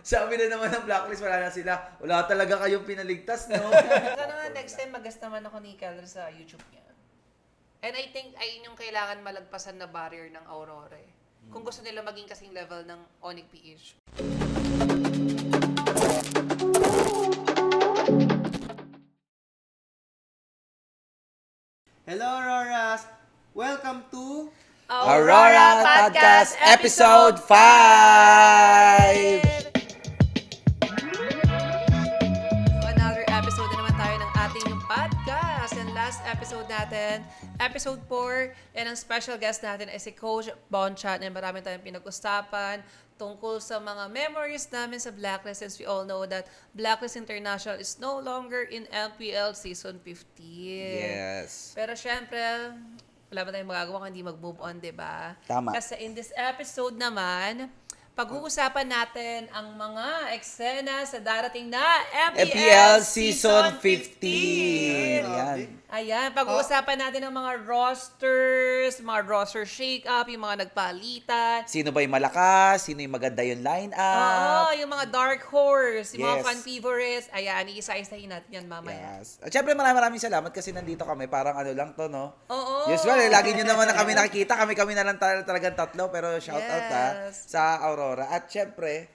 sabi na naman ng Blacklist, wala na sila. Wala talaga kayong pinaligtas, no? Sana nga next time mag-guest naman ako ni Keller sa YouTube niya. And I think ayun yung kailangan malagpasan na barrier ng Aurora eh. Kung gusto nila maging kasing level ng Onyx PH. Hello, Auroras! Welcome to Aurora Podcast Episode 5! So another episode na naman tayo ng ating yung podcast. And last episode natin, episode 4, and ang special guest natin ay si Coach Bonchat. And marami tayong pinag-usapan tungkol sa mga memories namin sa Blacklist, since we all know that Blacklist International is no longer in LPL Season 15. Yes. Pero syempre, wala ba tayong magagawa kung hindi mag-move on, di ba? Tama. Kasi in this episode naman, pag-uusapan natin ang mga eksena sa darating na MPL Season 15! Yan. Ayan, pag-uusapan natin ang mga rosters, mga roster shake-up, yung mga nagpalitan. Sino ba yung malakas? Sino yung maganda yung line-up? Oo, yung mga dark horse, yung mga Yes. fan favorites. Ayan, iisa-isahin natin yan mamaya. Yes. At syempre maraming salamat kasi nandito kami. Parang ano lang to, no? Oo. Usual, lagi nyo naman na kami nakikita. Kami na lang talagang tatlo. Pero shout out Yes. sa Aurora. At syempre,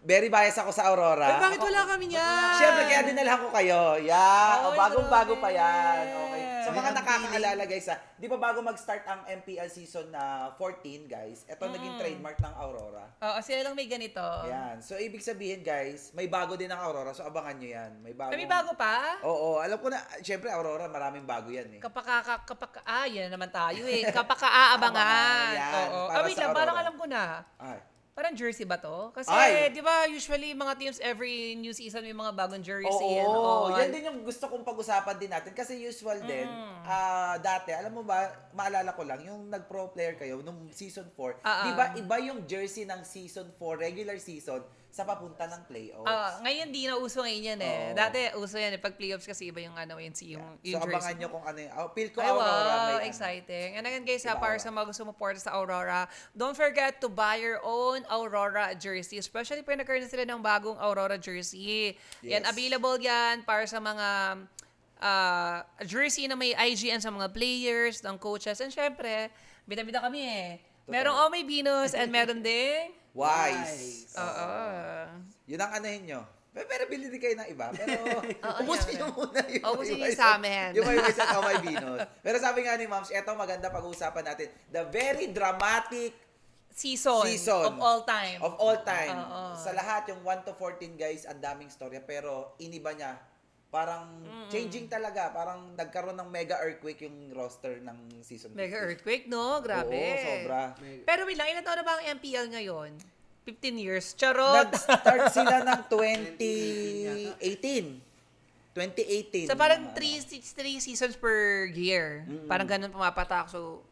very biased ako sa Aurora. Bakit wala kami niyan? Syempre, kaya dinalhan ko kayo. Yeah. Ay, Bagong-bago grabe. pa yan. Okay. Sa mga May nakakaalala, guys, di ba bago mag-start ang MPL season na 14, guys, ito naging trademark ng Aurora. Oo, sila lang may ganito. Yan. So, ibig sabihin, guys, may bago din ang Aurora. So, abangan nyo yan. May bago. Kami bago pa? Oo. Alam ko na, syempre, Aurora, maraming bago yan eh. Yan naman tayo eh. Kapaka-aabangan. Yan, Oo. para Wait sa lang, parang Aurora. alam ko na. Ay. Parang jersey ba to? Kasi, Ay! di ba, usually mga teams every new season may mga bagong jersey. Oo, and all. yan din yung gusto kong pag-usapan din natin kasi usual din, dati, alam mo ba, maalala ko lang, yung nag-pro player kayo nung season 4, di ba iba yung jersey ng season 4, regular season, sa papunta ng playoffs. Ngayon di na uso ngayon yan eh. Oo. Dati uso yan eh. Pag playoffs kasi iba yung ano, yung So, jersey. abangan nyo kung ano yung, feel ko Ay, Aurora. wow, may ano. exciting. And again guys, Diba, para sa mga gusto mo sa Aurora, don't forget to buy your own Aurora jersey. Especially pag nagkaroon na sila ng bagong Aurora jersey. Yan, Yes. available yan para sa mga jersey na may IGN sa mga players, ng coaches. And syempre, bida-bida kami eh. Merong may Venus and meron ding Wise. Oo. Yun ang anuhin nyo. Pero bili din kayo ng iba. Pero, Oo, ubusin yan. nyo muna yung Ubusin may yung sa amin. Yung may Wise at may Venus. Pero sabi nga ni Moms, eto maganda pag-uusapan natin. The very dramatic Season of all time. Of all time. Oo. Sa lahat, yung 1 to 14 guys, ang daming storya. Pero iniba niya. Parang changing talaga. Parang nagkaroon ng mega earthquake yung roster ng season 15. Mega earthquake, no? Grabe. Oo, sobra. Pero wait lang, ilan taon na ba ang MPL ngayon? 15 years. Charot! Nag-start sila ng 2018. 2018. So parang 3 seasons per year. Parang ganun pumapatak. So,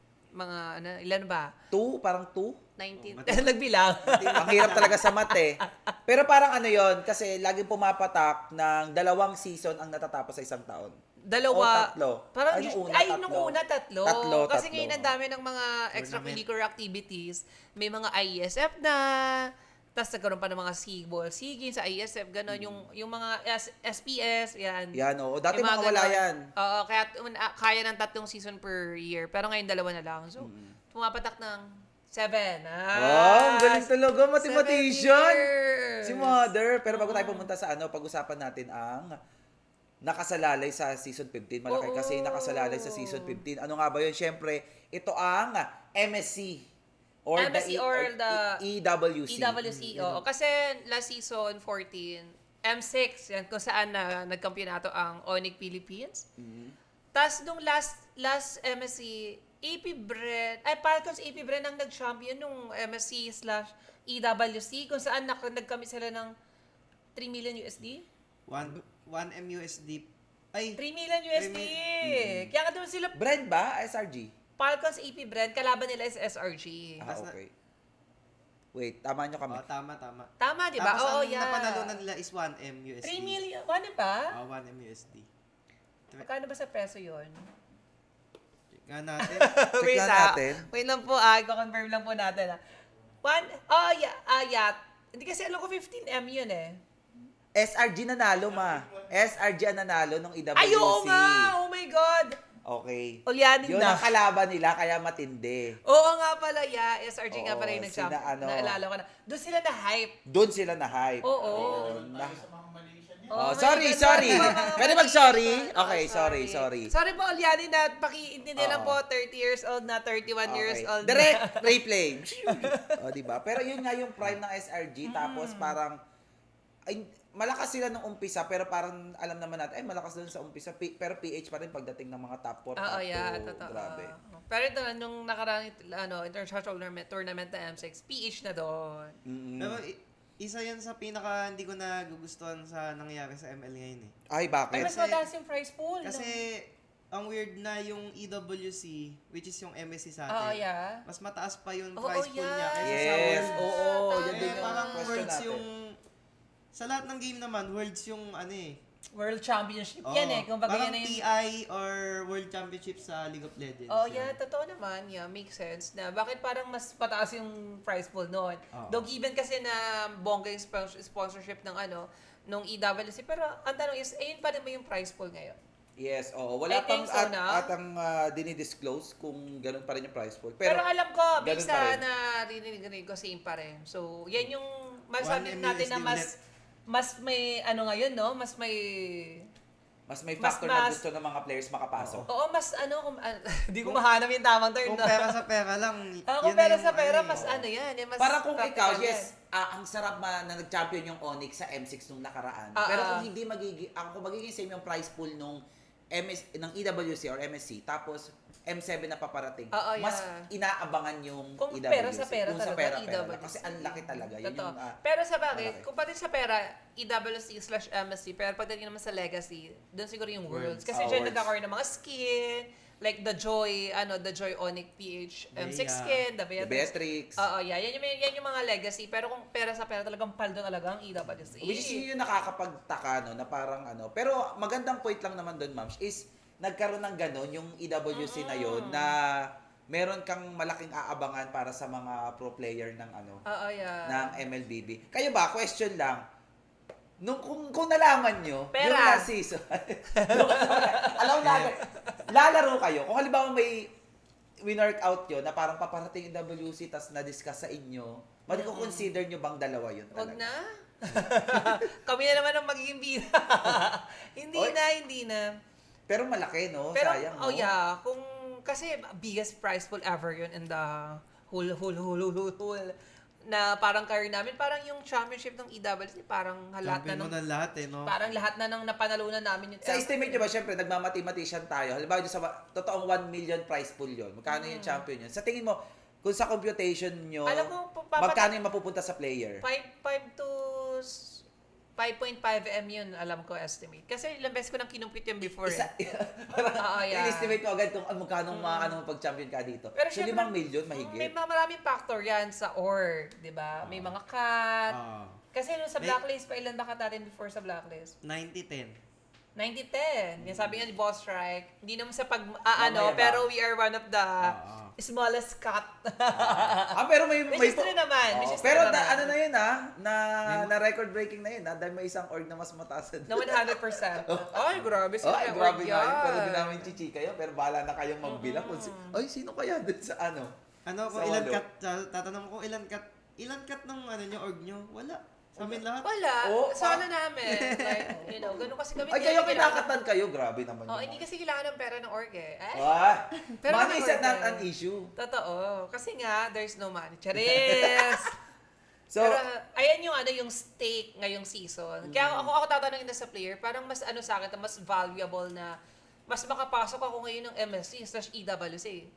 ilan ba? 2? Parang 2? 19. Nagbilang. Ang hirap talaga sa mate. Pero parang ano yon kasi laging pumapatak ng 2 season ang natatapos sa isang taon. Dalawa. O tatlo. Parang, Nung una, tatlo. tatlo. Kasi Tatlo. ngayon ang dami ng mga extracurricular activities. May mga IESF na. Tapos nagkaroon pa ng mga SIGBOL, SIGIN sa IESF, gano'n. Yung mga SPS, yan. Yan, oo. Dati Yung mga mga wala ganon. yan. Oo, kaya kaya ng 3 season per year. Pero ngayon 2 na lang. So, pumapatak ng 7. Wow, ang galing talaga, mathematician. 7 years. Si Mother. Pero bago tayo pumunta sa pag-usapan natin ang nakasalalay sa season 15. Malaki Oo. kasi nakasalalay sa season 15. Ano nga ba yun? Siyempre, ito ang MSC. MSC or the EWC. EWC, oo. Kasi last season, 14, M6, yan, kung saan nagkampyonato ang Onyx Philippines. Tapos nung last MSC, AP Bren, Falcons AP Bren ang nag-champion nung MSC/EWC, kung saan nagkamit sila ng 3 million USD. 1 MUSD. Ay, 3 million USD! Kaya nga doon sila, Brand ba? SRG? Falcons AP Bren, kalaban nila is SRG. Okay. Wait, tama nyo kami. tama. Tama, di ba? Tapos Oo, ang yeah. napanalunan nila is 1 MUSD. 3 million, ano ba? 1 MUSD. Magkano ba sa peso yun? Nga natin. Tignan natin. Wait lang po, i-confirm lang po natin. Hindi kasi alam ko 15M yun eh. SRG nanalo, ma. SRG ang nanalo ng EWC. Ay, oo nga! Oh my God! Okay. Ulyanin Yun na. ang kalaban nila, kaya matindi. Oo nga pala, yeah. SRG nga Oo, pala yung nag-champion. sina ano. Naalala ko na. Doon sila na-hype. Doon sila na-hype. Oo. Oh, my sorry, God, sorry. mga Pwede mali. mag-sorry? Oh, Okay, sorry. Sorry po, Ulyanin na pakiintindi lang Oo. po, 30 years old na, 31 years old na. Direct replay. O, diba? Pero yun nga yung prime ng SRG. Tapos parang, ay, malakas sila nung umpisa, pero parang alam naman natin, ay malakas doon sa umpisa. Pero PH pa rin pagdating ng mga top 4, top 2. Oo, yeah, totoo. Grabe. Pero ito na, nung nakarang international tournament na M6, PH na doon. Mm-mm. Pero isa yan sa pinaka hindi ko nagugustuhan sa nangyayari sa ML ngayon eh. Ay, Ay, bakit? mas mataas yung prize pool. Kasi ang weird na yung EWC, which is yung MSC sa Oo, atin, yeah. mas mataas pa yung Oo, price pool niya yeah. kaysa sa Yes, Worlds. oo. Tama. Yan din yung Parang question Worlds natin. yung... Sa lahat ng game naman, Worlds yung ano eh. World Championship Oo, yan eh. Kung baga parang yan na yung... TI or World Championship sa League of Legends. Oh, Yan. yeah, totoo naman. Yeah, makes sense. Na bakit parang mas pataas yung prize pool noon. Oo. Though given kasi na bongga yung sponsorship ng nung EWC. Pero ang tanong is, ayun pa rin ba yung prize pool ngayon? Yes, oo. Wala I think pang so, no? at ang dinidisclose kung ganun pa rin yung price pool. Pero alam ko, ganun based pa rin. na rinig ko, same pa rin. So, yan yung masabi One natin na MUSD mas may ngayon, no? Mas may factor na mas- gusto ng mga players makapasok. Oo, mas hindi ko mahanap yung tamang term. Kung no? pera sa pera lang, Kung yun pera na sa yung pera, ano eh. mas yan. Mas Para kung ikaw, practical yes, ang sarap na nag-champion yung Onyx sa M6 nung nakaraan. Pero kung hindi kung magiging same yung price pool nung ng EWC or MSC, tapos M7 na paparating, Oo, yeah. mas inaabangan yung Kung EWC. pera sa pera Kung sa talaga, pera lang. EWC. Kasi ang laki talaga. Yun Totoo. yung, Pero sa bagay, malaki. kung pati sa pera, EWC/MSC, pero pagdating naman sa legacy, doon siguro yung Worlds. Kasi dyan Worlds. nagkakaroon ng mga skin, like the Joy Onyx PH M6 Yeah. skin, the the Beatrix. Beatrix. Oo, yeah. Yan yung mga legacy. Pero kung pera sa pera, talagang paldo talaga ang EWC. Which is yun yung nakakapagtaka, no, na parang Pero magandang point lang naman doon, Mams, is nagkaroon ng ganon yung EWC na yun na meron kang malaking aabangan para sa mga pro player ng Oo, yeah. ng MLBB. Kayo ba, question lang, kung nalaman nyo, Pera. yung last season, alam na, lalaro kayo, kung halimbawa may win-workout yun, na parang paparating yung WC, tas na-discuss sa inyo, consider nyo bang dalawa yun Wag talaga? na. Kami na naman ang magiging bida. Oy. Hindi na. Pero malaki, no? Pero, Sayang, no? oh yeah, kasi biggest prize pool ever yun in the whole na parang career namin, parang yung championship ng EWC, parang lahat na Champion mo ng, na lahat eh, no? parang lahat na ng napanalunan namin yun. Sa estimate nyo ba, syempre, nagmamathematician tayo. Halimbawa, sa totoong 1 million prize pool yun. Magkano yung champion yun? Sa tingin mo, kung sa computation nyo, Alam ko, magkano yung mapupunta sa player? 5 to 5.5 M yun, alam ko, estimate. Kasi ilang beses ko nang kinumpit yun before. Isa, Oo, yeah. in-estimate mo agad kung magkano pag-champion ka dito. Pero So, syempre, 5 million, may mahigit. maraming factor yan sa org, di ba? May mga cut. Ah. Kasi nung sa May- blacklist, pa ilan ba cut natin before sa blacklist? 90-10. 90-10. Yan sabi nga ni Boss Strike. Hindi naman sa Mamaya ba? pero we are one of the smallest cut. Pero may... Which is true naman. Oo, Which is pero true naman. na yun na record breaking na yun dahil may isang org na mas mataas. Na 100%. Ay, grabe Oh, sila. ay, grabe org nga yun. yan. Pero di namin chichika yun. Pero bahala na kayong magbilang. Ay, sino kaya dun sa Ano, kung Sa ilan walo. cut, tatanong ko ilan cut ng nyo, org nyo? Wala. Sa amin lahat. Wala. Oh, Sa ano namin. Like, ganun kasi kami. Ay, hindi kayo kailangan- kinakatan kayo. Grabe naman Oh, yun. hindi kasi kailangan ng pera ng org eh. Pero Pero money mga is org not eh. an issue. Totoo. Kasi nga, there's no money. Charis! So, Pero, ayan yung stake ngayong season. Kaya ako tatanungin na sa player, parang mas sa akin, mas valuable na, mas makapasok ako ngayon ng MSC/EWC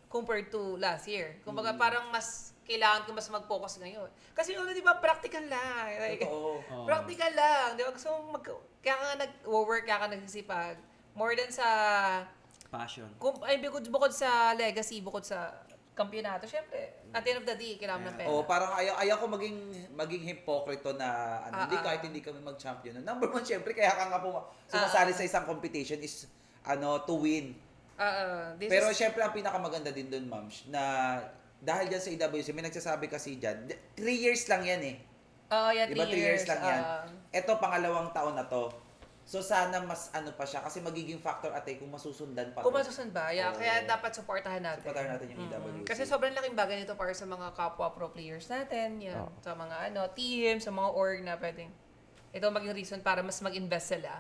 compared to last year. Kumbaga, parang mas kailangan ko mas mag-focus ngayon. Kasi di ba, practical lang. Like, totoo. practical lang. Di ba? Gusto mong kaya ka nag-work, kaya ka nagsisipag. More than sa, Passion. bukod sa legacy, bukod sa kampyonato, syempre, at the end of the day, kailangan ng pera. Parang ayaw ko maging hipokrito na kahit hindi kami mag-champion. Number one, syempre, kaya ka nga sumasali sa isang competition is to win. Pero syempre, ang pinakamaganda din doon, Ma'am, na dahil dyan sa EWC, may nagsasabi kasi dyan, 3 years lang yan eh. Oo, yan, Diba 3 years lang yan? ah. Ito, pangalawang taon na to. So sana mas ano pa siya kasi magiging factor ate kung masusundan pa. Kung masusunod ba? Yeah, Oo. kaya dapat supportahan natin. Supportahan natin yung EWC. Kasi sobrang laking bagay nito para sa mga kapwa pro players natin, yan. Oo. Sa mga team, sa mga org na pwedeng ito maging reason para mas mag-invest sila.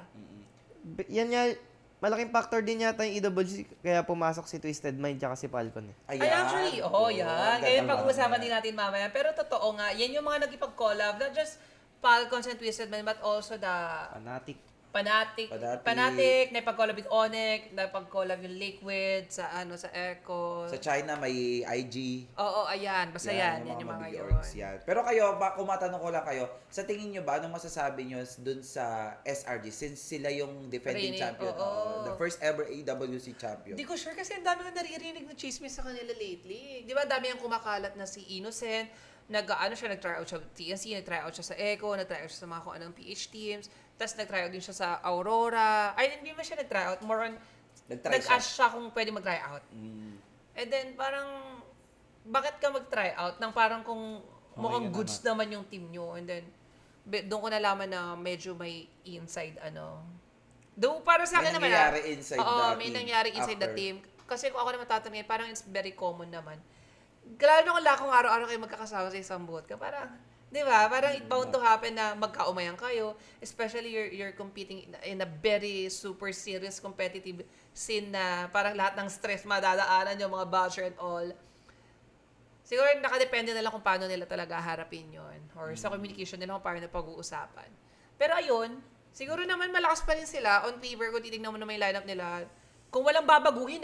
Yan nga, malaking factor din yata yung EWC kaya pumasok si Twisted Mind tsaka si Falcon eh. Ay, actually, yan. ganda Ngayon ba? pag-uusapan din natin mamaya. Pero totoo nga, yan yung mga nagkipag-collab, not just Falcons and Twisted Man, but also the Fanatic, napag-collab with Onyx, napag-collab yung Liquid, sa Echo. Sa China may IG. Oo, ayan. Basta yan. Yan yung mga big yun. orgs yan. Pero kayo, kung matanong ko lang kayo, sa tingin nyo ba, anong masasabi nyo dun sa SRG since sila yung defending Reigning, champion, oo. the first ever AWC champion? Hindi ko sure kasi ang dami ko naririnig na chismis sa kanila lately. Di ba, dami yung kumakalat na si Innocent, nag-try out siya sa TNC, nag-try out siya sa Echo, nag-try out siya sa mga kung anong PH teams, tapos nag-try out din siya sa Aurora. Ay, hindi ba siya nag-try out? More on, nag-ask siya kung pwede mag-try out. And then, parang, bakit ka mag-try out? Nang parang kung mukhang goods naman yung team nyo. And then, doon ko nalaman na medyo may inside, Though, para sa akin naman, nangyayari inside the team. may nangyari inside the after. team. Kasi kung ako naman tatanungin, parang it's very common naman. Lalo kung araw-araw kayo magkakasama sa isang boat ka, parang, di ba? Parang it bound to happen na magkaumayan kayo. Especially you're competing in a very super serious competitive scene na parang lahat ng stress madadaanan yung mga basher and all. Siguro nakadepende na lang kung paano nila talaga harapin yon or sa communication nila kung paano na pag-uusapan. Pero ayun, siguro naman malakas pa rin sila on paper kung titignan mo naman yung lineup nila. Kung walang babaguhin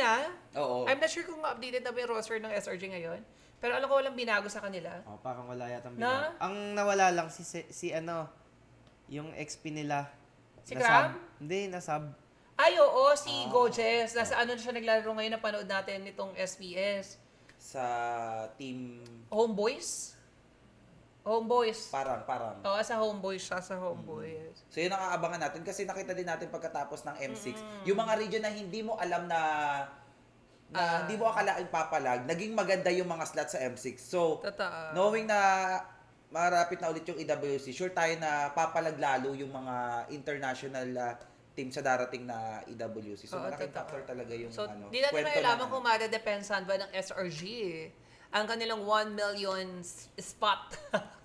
Oo. I'm not sure kung updated na ba yung roster ng SRG ngayon. Pero alam ko walang binago sa kanila. Oh, parang wala yatang Na? binago. Ang nawala lang yung XP nila. Si Nasab. Cram? Hindi, nasab. Ay, oo, si Gojes. Nasa ano na siya naglalaro ngayon na panood natin nitong SPS. Sa team, Homeboys? parang. Oo, sa Homeboys siya, sa Homeboys. So yun ang aabangan natin kasi nakita din natin pagkatapos ng M6, yung mga region na hindi mo alam na hindi mo akalaing papalag, naging maganda yung mga slots sa M6. So, Totoo. knowing na marapit na ulit yung EWC, sure tayo na papalag lalo yung mga international team sa darating na EWC. So, Oo, malaking totoo. factor talaga yung So, ano. di natin kwento malalaman ng- kung madadepensahan ba ng SRG ang kanilang 1 million spot.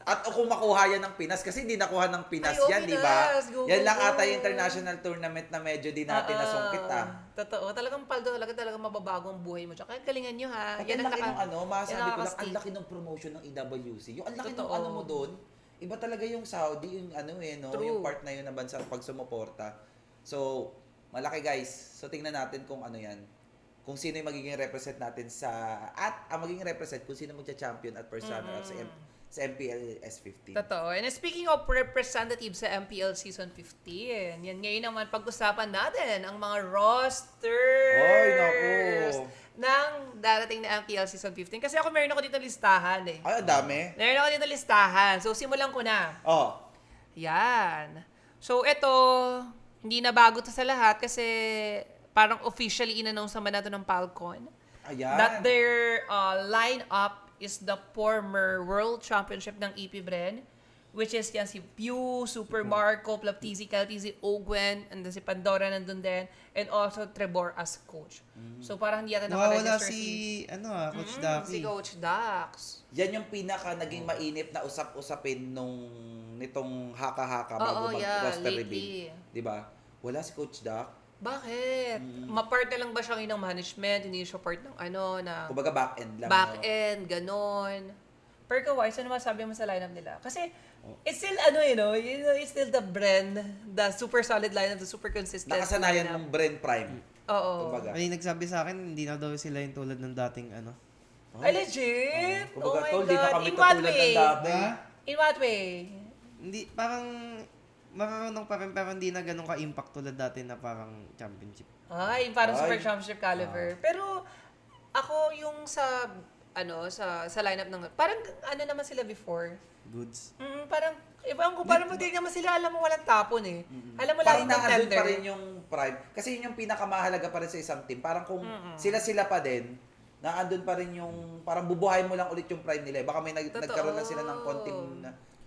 At kung makuha yan ng Pinas, kasi hindi nakuha ng Pinas Ay, yan, Pinas. di ba? Go, Yan go, lang go. ata yung international tournament na medyo di natin nasungkit Totoo. Talagang paldo, talagang mababago ang buhay mo. Tsaka galingan nyo ha. At ang laki ng masabi yan ko lang, nakaka-stick. ang laki ng promotion ng EWC. Yung ang laki ng Totoo. ano mo doon, iba talaga yung Saudi, yung True. yung part na yun na bansa pag sumuporta. So, malaki guys. So, tingnan natin kung ano yan. Kung sino yung magiging represent natin ang magiging represent kung sino magcha-champion at first runner-up sa MPL S15. Totoo. And speaking of representatives sa MPL Season 15, yan ngayon naman pag-usapan natin ang mga rosters Ay, naku. ng darating na MPL Season 15. Kasi ako meron ako dito listahan eh. Ay, ang dami. Meron ako dito listahan. So, simulan ko na. Oh, Yan. So, ito, hindi na bago to sa lahat kasi parang officially in-announce naman natin ng Falcon ayan. that their line-up is the former World Championship ng EP Bren, which is yan si Pew, Super Marco, Plaptizi, Caltizi, Ogwen, and then si Pandora nandun din, and also Trevor as coach. So parang hindi yata Nawawala nakaregister Coach Ducky. si Coach Dax. Yan yung pinaka naging mainit na usap-usapin nitong haka-haka Oo, bago mag-roster lately. reveal. 'Di ba? Wala si Coach Duck. Bakit? Ma-part na lang ba siya ng management? Hindi siya part ng na Kumbaga back-end lang. back-end, ganon. Perka-wise, ano masabi mo sa lineup nila? Kasi, it's still, it's still the brand, the super solid lineup, the super consistent Nakasanayan lineup. ng Brand Prime. Oo. Kumbaga. May nagsabi sa akin, hindi na daw sila yung tulad ng dating Ay, legit? Oh Kumbaga, my tol, di na God. kami In what katulad ng way? dati. In what way? Hindi, parang marunong pa rin pero hindi na ganun ka-impact tulad dati na parang championship. Ay, parang Ay. super championship caliber. Pero, ako yung sa lineup ng, parang naman sila before. Goods. Parang, ibang ko, parang pag naman sila, alam mo walang tapon eh. Alam mo Parang laging naandun contender. pa rin yung Prime. Kasi yun yung pinakamahalaga pa rin sa isang team. Parang kung sila pa din, naandun pa rin yung, parang bubuhay mo lang ulit yung Prime nila. Baka may Totoo. nagkaroon lang sila ng konting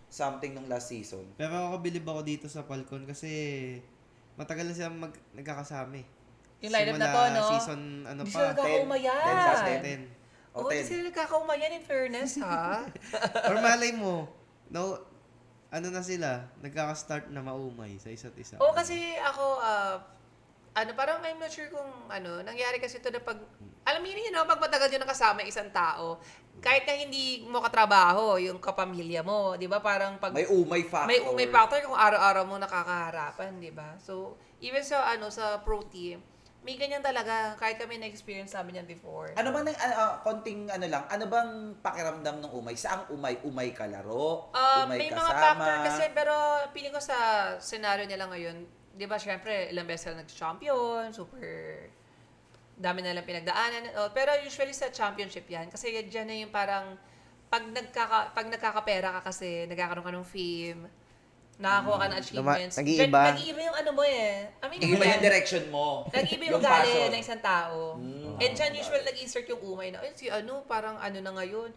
something nung last season. Pero ako bilib ako dito sa Falcon kasi matagal na silang nagkakasama eh. Yung lineup na to, no? Season ano Hindi pa? sila nagkakaumayan. 10 plus 10. 10. O Oo, hindi 10. sila nagkakaumayan in fairness, ha? Or malay mo, no, ano na sila, nagkaka-start na maumay sa isa't isa. Oo, kasi ako, parang I'm not sure kung nangyari kasi ito na pag, alam mo yun, pag matagal yun nakasama yung isang tao, kahit na hindi mo katrabaho, yung kapamilya mo, di ba? Parang pag May umay factor. may umay factor kung araw-araw mo nakakaharapan, di ba? So, even sa pro team, may ganyan talaga. Kahit kami na-experience namin yan before. Ano bang, konting lang, ano bang pakiramdam ng umay? Saang umay? Umay kalaro? Umay May kasama? mga factor kasi, pero piling ko sa scenario nila ngayon, di ba, syempre, ilang beses sila nag-champion, super dami na lang pinagdaanan. Pero usually sa championship yan, kasi dyan na yung parang, pag nagkakapera ka kasi, nagkakaroon ka ng fame, nakakuha ka ng achievements. nag-iiba. Nag-iiba yung ano mo eh. I mean, Iba yung direction mo. nag-iba yung passion. ugali ng isang tao. And dyan usually nag-insert yung umay na, si parang na ngayon,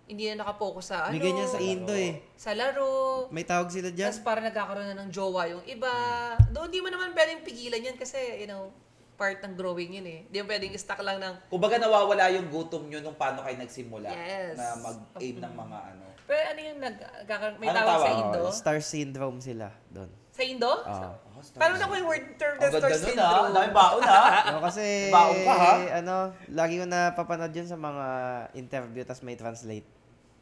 hindi na nakapokus sa May ganyan sa Indo eh. sa laro. May tawag sila dyan. Tapos parang nagkakaroon na ng jowa yung iba. Doon di mo naman pwedeng pigilan yan kasi, part ng growing yun eh. Di mo pwedeng stuck lang ng, Kumbaga nawawala yung gutom nyo nung paano kayo nagsimula. Yes. Na mag-aim ng mga pero ano yung may Anong tawag sa tawag? Indo? Star syndrome sila doon. Sa Indo? Oh, Parang ako yung word term na Ang star ganda nun syndrome. Dami baon ha. No, kasi, Baon ka, ha? lagi ko napapanood yun sa mga interview, tas may translate.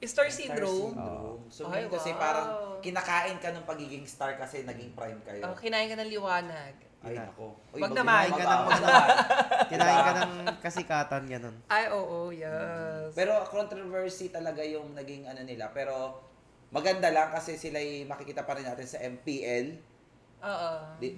Star syndrome. So, Ay, yun kasi wow. parang kinakain ka ng pagiging star kasi naging prime kayo. Kinain ka ng liwanag. Ay, nako. Uy, Wag mag- naman. mag- mag- Kinain ka ng kasikatan, ganun. Ay, oo, yes. Pero controversy talaga yung naging nila. Pero maganda lang kasi sila'y makikita pa rin natin sa MPL Oo.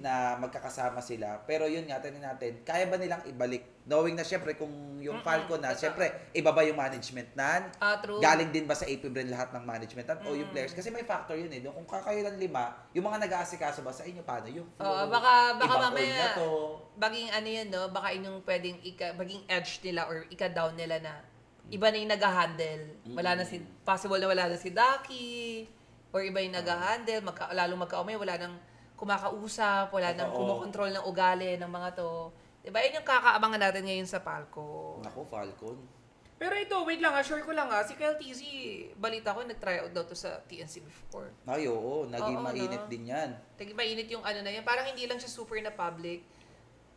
na magkakasama sila. Pero yun nga, tanin natin, kaya ba nilang ibalik? Knowing na syempre kung yung Falcon na, syempre, iba ba yung management nan? True. Galing din ba sa AP Brand lahat ng management nan? O yung players? Kasi may factor yun eh. Kung kakayo lang 5, yung mga nag-aasikaso ba sa inyo, paano yung flow? Oo, baka Ibang mamaya, org na to. baging baka inyong pwedeng maging edge nila or ika-down nila na iba na yung nag-handle. Wala na possible na wala na si Daki, or iba yung nag-handle, lalong magkaumay, wala nang kumakausap, wala nang kumokontrol ng ugali ng mga to. Diba? Yun yung kakaabangan natin ngayon sa Palco. Naku, Falcon. Pero ito, wait lang sure ko lang si Kyle TZ, balita ko, nag-try out daw to sa TNC before. Ay, oo. Naging Oo, mainit no? din yan. Mainit yung na yan. Parang hindi lang siya super na public,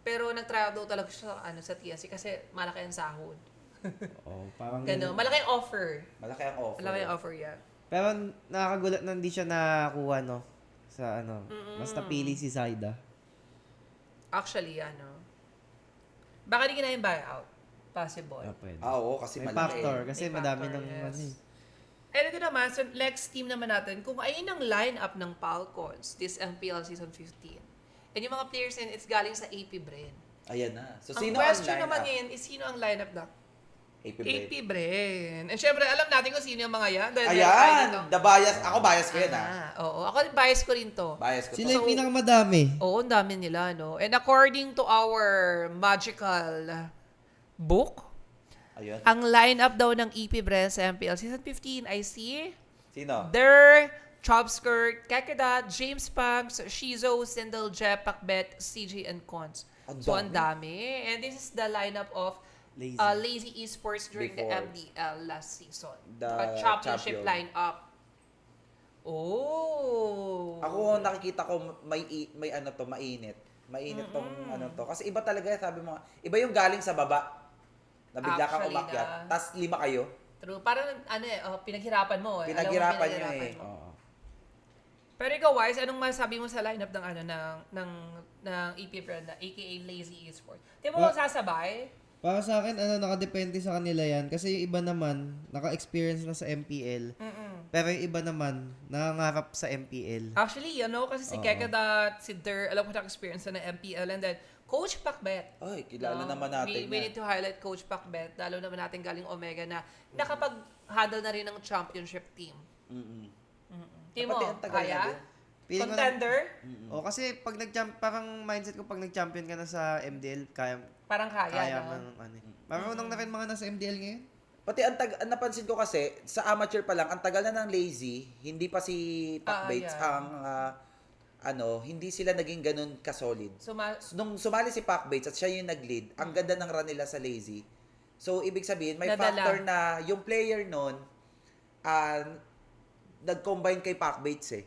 pero nag-try out daw talaga siya sa TNC kasi malaki ang sahod. Parang Gano, malaki ang offer. Malaki ang offer. Malaki ang offer, yeah. Pero nakakagulat na hindi siya nakakuha, no? Sa mas napili si Zaida. Actually, baka di na yung buyout. Possible. Pwede. Oo, kasi May malaki. factor, kasi May madami factor, ng yes. And ito naman, so next team naman natin, kung ayun ang lineup ng Falcons, this MPL Season 15. And yung mga players in, it's galing sa AP Bren. Ayan na. So, Ang sino question ang naman lineup? ngayon is sino ang lineup na? AP AP Brand. Bren. And syempre, alam natin kung sino yung mga yan. Dahil Ayan! The bias. Ako bias ko yan Oo. Ako bias ko rin to. Bias ko Sila to. yung pinakamadami. Oo, ang dami nila, no? And according to our magical book, Ayun. ang lineup daw ng EP Bren sa MPL Season 15 ay si Sino? Chopskirt, Kakeda, James Pams, Shizo, Sindel, Jep, Pakbet, CJ, and Cons. Ang So, ang dami. dami. And this is the lineup of Lazy. Lazy Esports during the Before. MDL last season. The championship champion. lineup. Oh. Ako nakikita ko may mainit. Mainit tong to. Kasi iba talaga, sabi mo, iba yung galing sa baba. Na bigla kang Actually, umakyat. na. Tas 5 kayo. True. Parang, pinaghirapan mo. Eh. Alam mo, Pinaghirapan nyo eh. mo. Oo. Pero ikaw, Wise, anong masabi mo sa lineup ng EP Brand na aka Lazy Esports? Di mo ba sasabay? Para sa akin, nakadepende sa kanila yan. Kasi yung iba naman, naka-experience na sa MPL. Pero yung iba naman, nangangarap sa MPL. Actually, kasi si Kekadat, si Der, alam ko na-experience na ng MPL, and then Coach Pakbet. Ay, kilala naman natin We need to highlight Coach Pakbet, lalo naman natin galing Omega na nakapag-handle na rin ng championship team. Team mo, Pati ang tagal na kaya? din. Feeling ko Contender? O kasi pag parang mindset ko pag nag-champion ka na sa MDL, Parang kaya, kaya no? mo ng Marunong na rin mga nasa MDL ngayon. Pati ang napansin ko kasi, sa amateur pa lang, ang tagal na ng Lazy, hindi pa si Pac Bates hindi sila naging ganun ka-solid. Nung sumali si Pac Bates at siya yung nag-lead, ang ganda ng run nila sa Lazy. So, ibig sabihin, may factor na yung player nun, nag-combine kay Pac Bates eh.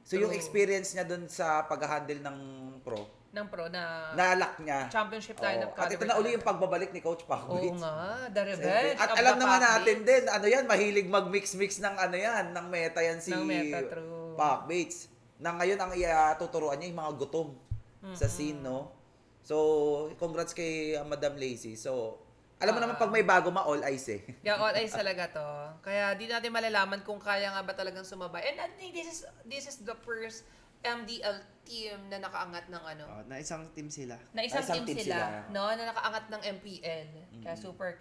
So, yung experience niya dun sa pag-handle ng pro, na nalak niya. championship lineup At ito na uli yung pagbabalik ni Coach Pac Bates. Oo nga, the revenge At of alam the naman Pac natin Bates. din, mahilig mag-mix-mix ng ng meta yan si Ng meta, true. Pac Bates. Na ngayon ang tuturuan niya yung mga gutom sa scene, no? So, congrats kay Madam Lazy. So, alam mo naman pag may bago all eyes eh. Yeah, all eyes talaga to. Kaya di natin malalaman kung kaya nga ba talagang sumabay. And I think this is the first MDL team na nakaangat ng Na isang team sila. na isang Isang team team sila, sila. no, na nakaangat ng MPL. Kaya super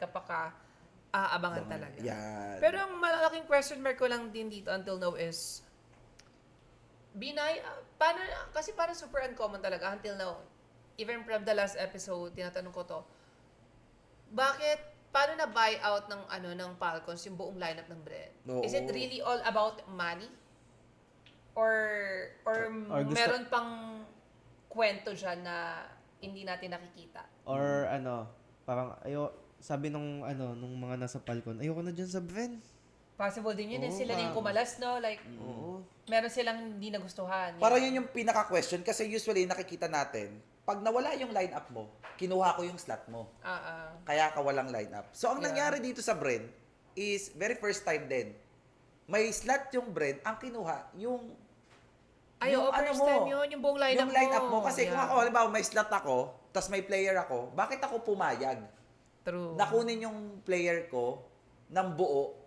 aabangan talaga. Yan. Pero ang malaking question mark ko lang din dito until now is kasi parang super uncommon talaga until now. Even from the last episode, tinatanong ko to, paano na buy out ng Falcons yung buong lineup ng Bren? Oo. Is it really all about money? Or meron pang kwento dyan na hindi natin nakikita? Or parang sabi nung mga nasa Falcon, ayoko na dyan sa Bren. Possible din yun. Oo, Sila na yung kumalas, no? Like, Oo. meron silang hindi nagustuhan. Parang yun yung pinaka-question kasi usually nakikita natin, pag nawala yung lineup mo, kinuha ko yung slot mo. Kaya ka walang lineup. So, ang nangyari dito sa Bren is very first time din. May slot yung Bren, ang kinuha yung first time yun, yung buong lineup yung lineup mo. Kasi kung ako, halimbawa, may slot ako, tas may player ako, bakit ako pumayag? True. Nakunin yung player ko ng buo.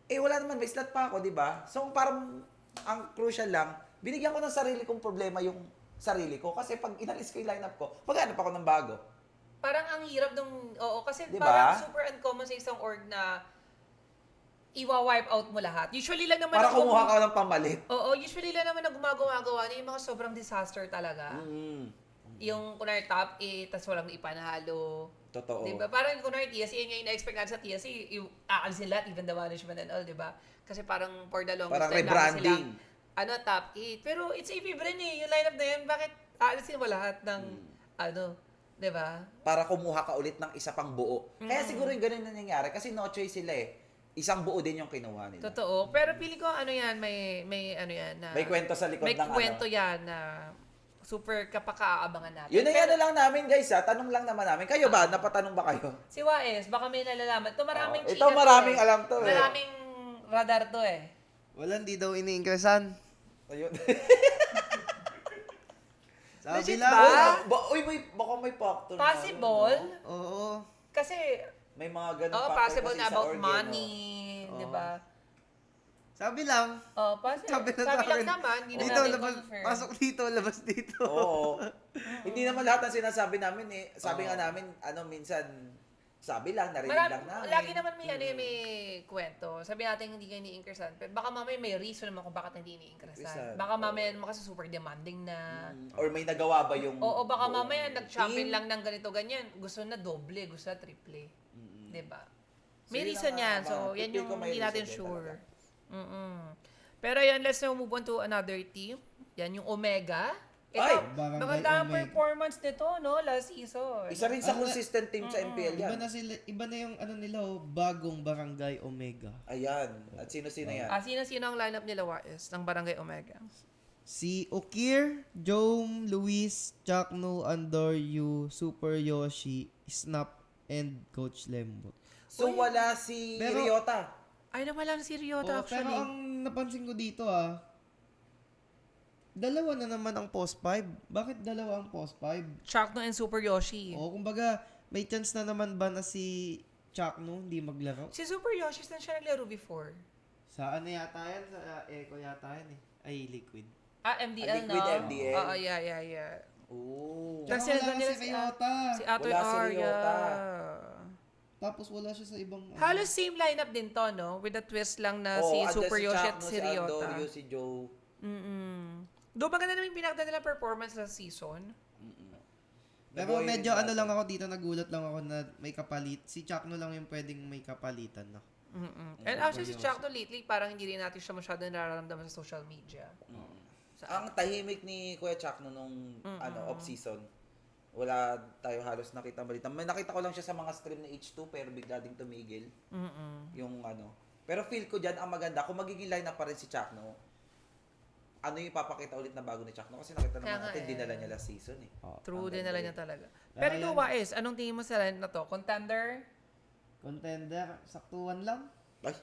Wala naman, may slot pa ako, di ba? So, parang, ang crucial lang, binigyan ko ng sarili kong problema yung sarili ko. Kasi pag inalis ko yung lineup ko, maghanap ako ng bago. Parang ang hirap kasi Diba? parang super uncommon sa isang org na iwa-wipe out mo lahat. Usually lang naman Para kumuha ka ng pamalit. Oo, usually lang naman na gumagawa yung mga sobrang disaster talaga. Yung kunwari top 8, tas walang ipanalo. Totoo. Diba? Parang kunwari TSC, yun yung ina-expect natin sa TSC, aalisin lahat, even the management and all, diba? Kasi parang for the longest Parang time, lagi rebranding. silang, top 8. Pero it's AP Bren yung lineup na yun, bakit aalisin mo lahat ng, diba? Para kumuha ka ulit ng isa pang buo. Kaya siguro yung ganun na nangyari. Kasi no choice sila eh. Isang buo din yung kinuha nila. Totoo. Pero pili ko may na May kwento sa likod may ng kwento yan na super kapaka-aabangan natin. Yun na yan na lang namin guys ha. Tanong lang naman namin. Kayo ba? Napatanong ba kayo? Si Waes, baka may nalalaman. Ito maraming Ito chika to maraming eh. alam to eh. Maraming radar to eh. Wala, hindi daw iniingresan. Ayun. Sabi Legit lang. ba? Baka may factor na, Possible. ano, no? Oo. Kasi, May mga ganun factor possible kasi na sa about org, money, Oo. di ba? Sabi lang. Sabi na sa lang akin. naman, hindi Dito, natin labas, confirm. pasok dito, labas dito. Oo. Hindi naman lahat ng sinasabi namin eh. Sabi nga namin, minsan, sabi lang, narinig lang namin. Lagi naman may kwento. Sabi natin hindi kayo ni-increasan. Pero baka mamaya may reason naman kung bakit hindi ni-increasan. Baka mamaya naman kasi super demanding na. Or may nagawa ba yung... Oo, baka buong mamaya nag-champion team? lang ng ganito ganyan. Gusto na doble, gusto na triple. Diba? May yun reason ang yan. mga- So, yan feel yung ko may hindi natin reason din sure. talaga. Pero yan, let's now move on to another team. Yan yung Omega. Ito, Ay! Barangay maganda ang Omega. performance nito, no? Last season. Isa rin sa consistent team sa MPL yan. Iba na yung nila, bagong Barangay Omega. Ayan. At sino-sino yan? Sino-sino ang lineup nila, Wais, ng Barangay Omega? Si Okir, Jome, Luis, Chakno, Andoryu, Super Yoshi, Snap, and Coach Lembot. So, wala si Pero- Ryota. Ay, nawala na si Ryota, Pero actually. ang napansin ko dito dalawa na naman ang post 5. Bakit dalawa ang post 5? Chakno and Super Yoshi. Kumbaga, may chance na naman ba na si Chakno hindi maglaro? Si Super Yoshi, saan siya naglaro before? Sa ano yata yan? Sa Echo yata yan eh. Ay, Liquid. MDL, no? Liquid MDL. Oo, yeah. Oo. Tsaka Kasi wala nila si Ryota. Si Atoy Wala si Arya. Ryota. Tapos wala siya sa ibang... Halos same lineup din to, no? With the twist lang na si andyan Super Yoshi at Chakno, si Ryota. Andoryu, si Joe. Do maganda naman yung pinakita nila performance sa season. Pero Nabuhay rin medyo ano dati. lang ako dito, nagulat lang ako na may kapalit. Si Chakno lang yung pwedeng may kapalitan, no? And actually, si Chakno lately, parang hindi rin natin siya masyado nararamdaman sa social media. Ang tahimik ni Kuya Chakno nung off-season. Wala tayo halos nakita balita. May nakita ko lang siya sa mga stream ni H2 pero bigla ding tumigil. Yung Pero feel ko diyan ang maganda kung magiging line up pa rin si Chakno. Ano yung ipapakita ulit na bago ni Chakno kasi nakita naman natin dinala niya last season eh. True, dinala niya talaga. Pero ikaw, Wais, anong tingin mo sa line na to? Contender? Contender, saktuhan lang. Ay.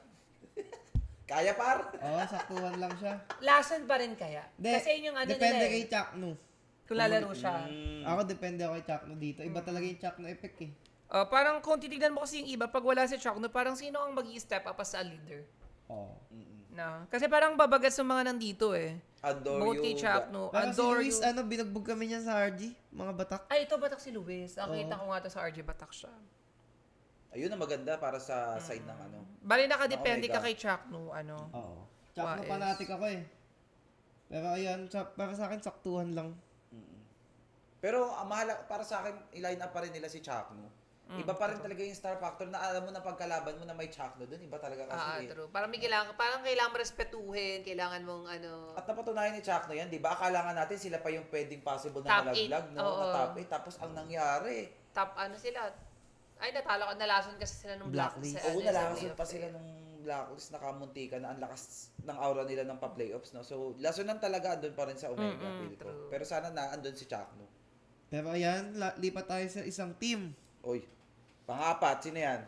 Kaya par. Oo, saktuhan lang siya. Lasan pa rin kaya? Kasi yun yung ano depende nila kay Chakno. Kung lalaro siya. Ako depende ako kay Chakno dito. Iba talaga yung Chakno effect eh. Parang kung titignan mo kasi yung iba, pag wala si Chakno, parang sino ang mag-i-step up as a leader? Oo. No? Kasi parang babagat sa mga nandito eh. Adore Both kay you. Chakno. Pero si Adore Luis, you. binugbog kami niyan sa RG. Mga batak. Ay, ito batak si Luis. Nakita ko nga to sa RJ Batak siya. Ayun ang maganda para sa side ng Bali nakadepende Omega. ka kay Chakno, Oo. Chakno Wais. fanatic ako eh. Pero ayan, para sa akin, saktuhan lang. Pero mahalaga para sa akin, i-line up pa rin nila si Chakno. Iba pa rin talaga yung star factor na alam mo na pagkalaban mo na may Chakno doon. Iba talaga kasi. true. Parang kailangan mo respetuhin, kailangan mong At napatunayan ni Chakno yan, di ba? Akala nga natin sila pa yung pwedeng possible na Top malaglag, eight. no? Oo. Na top 8. Tapos ang nangyari, top sila. Ay, nalason kasi sila nung Blacklist. blacklist. nalason pa sila nung blacklist, nakamuntika na ang lakas ng aura nila ng pa-playoffs, no? So, lasonan talaga andun pa rin sa Omega, feel ko. true. Pero sana na andun si Chakno. Pero ayan, lipat tayo sa isang team. Oy, pang-apat, sino yan?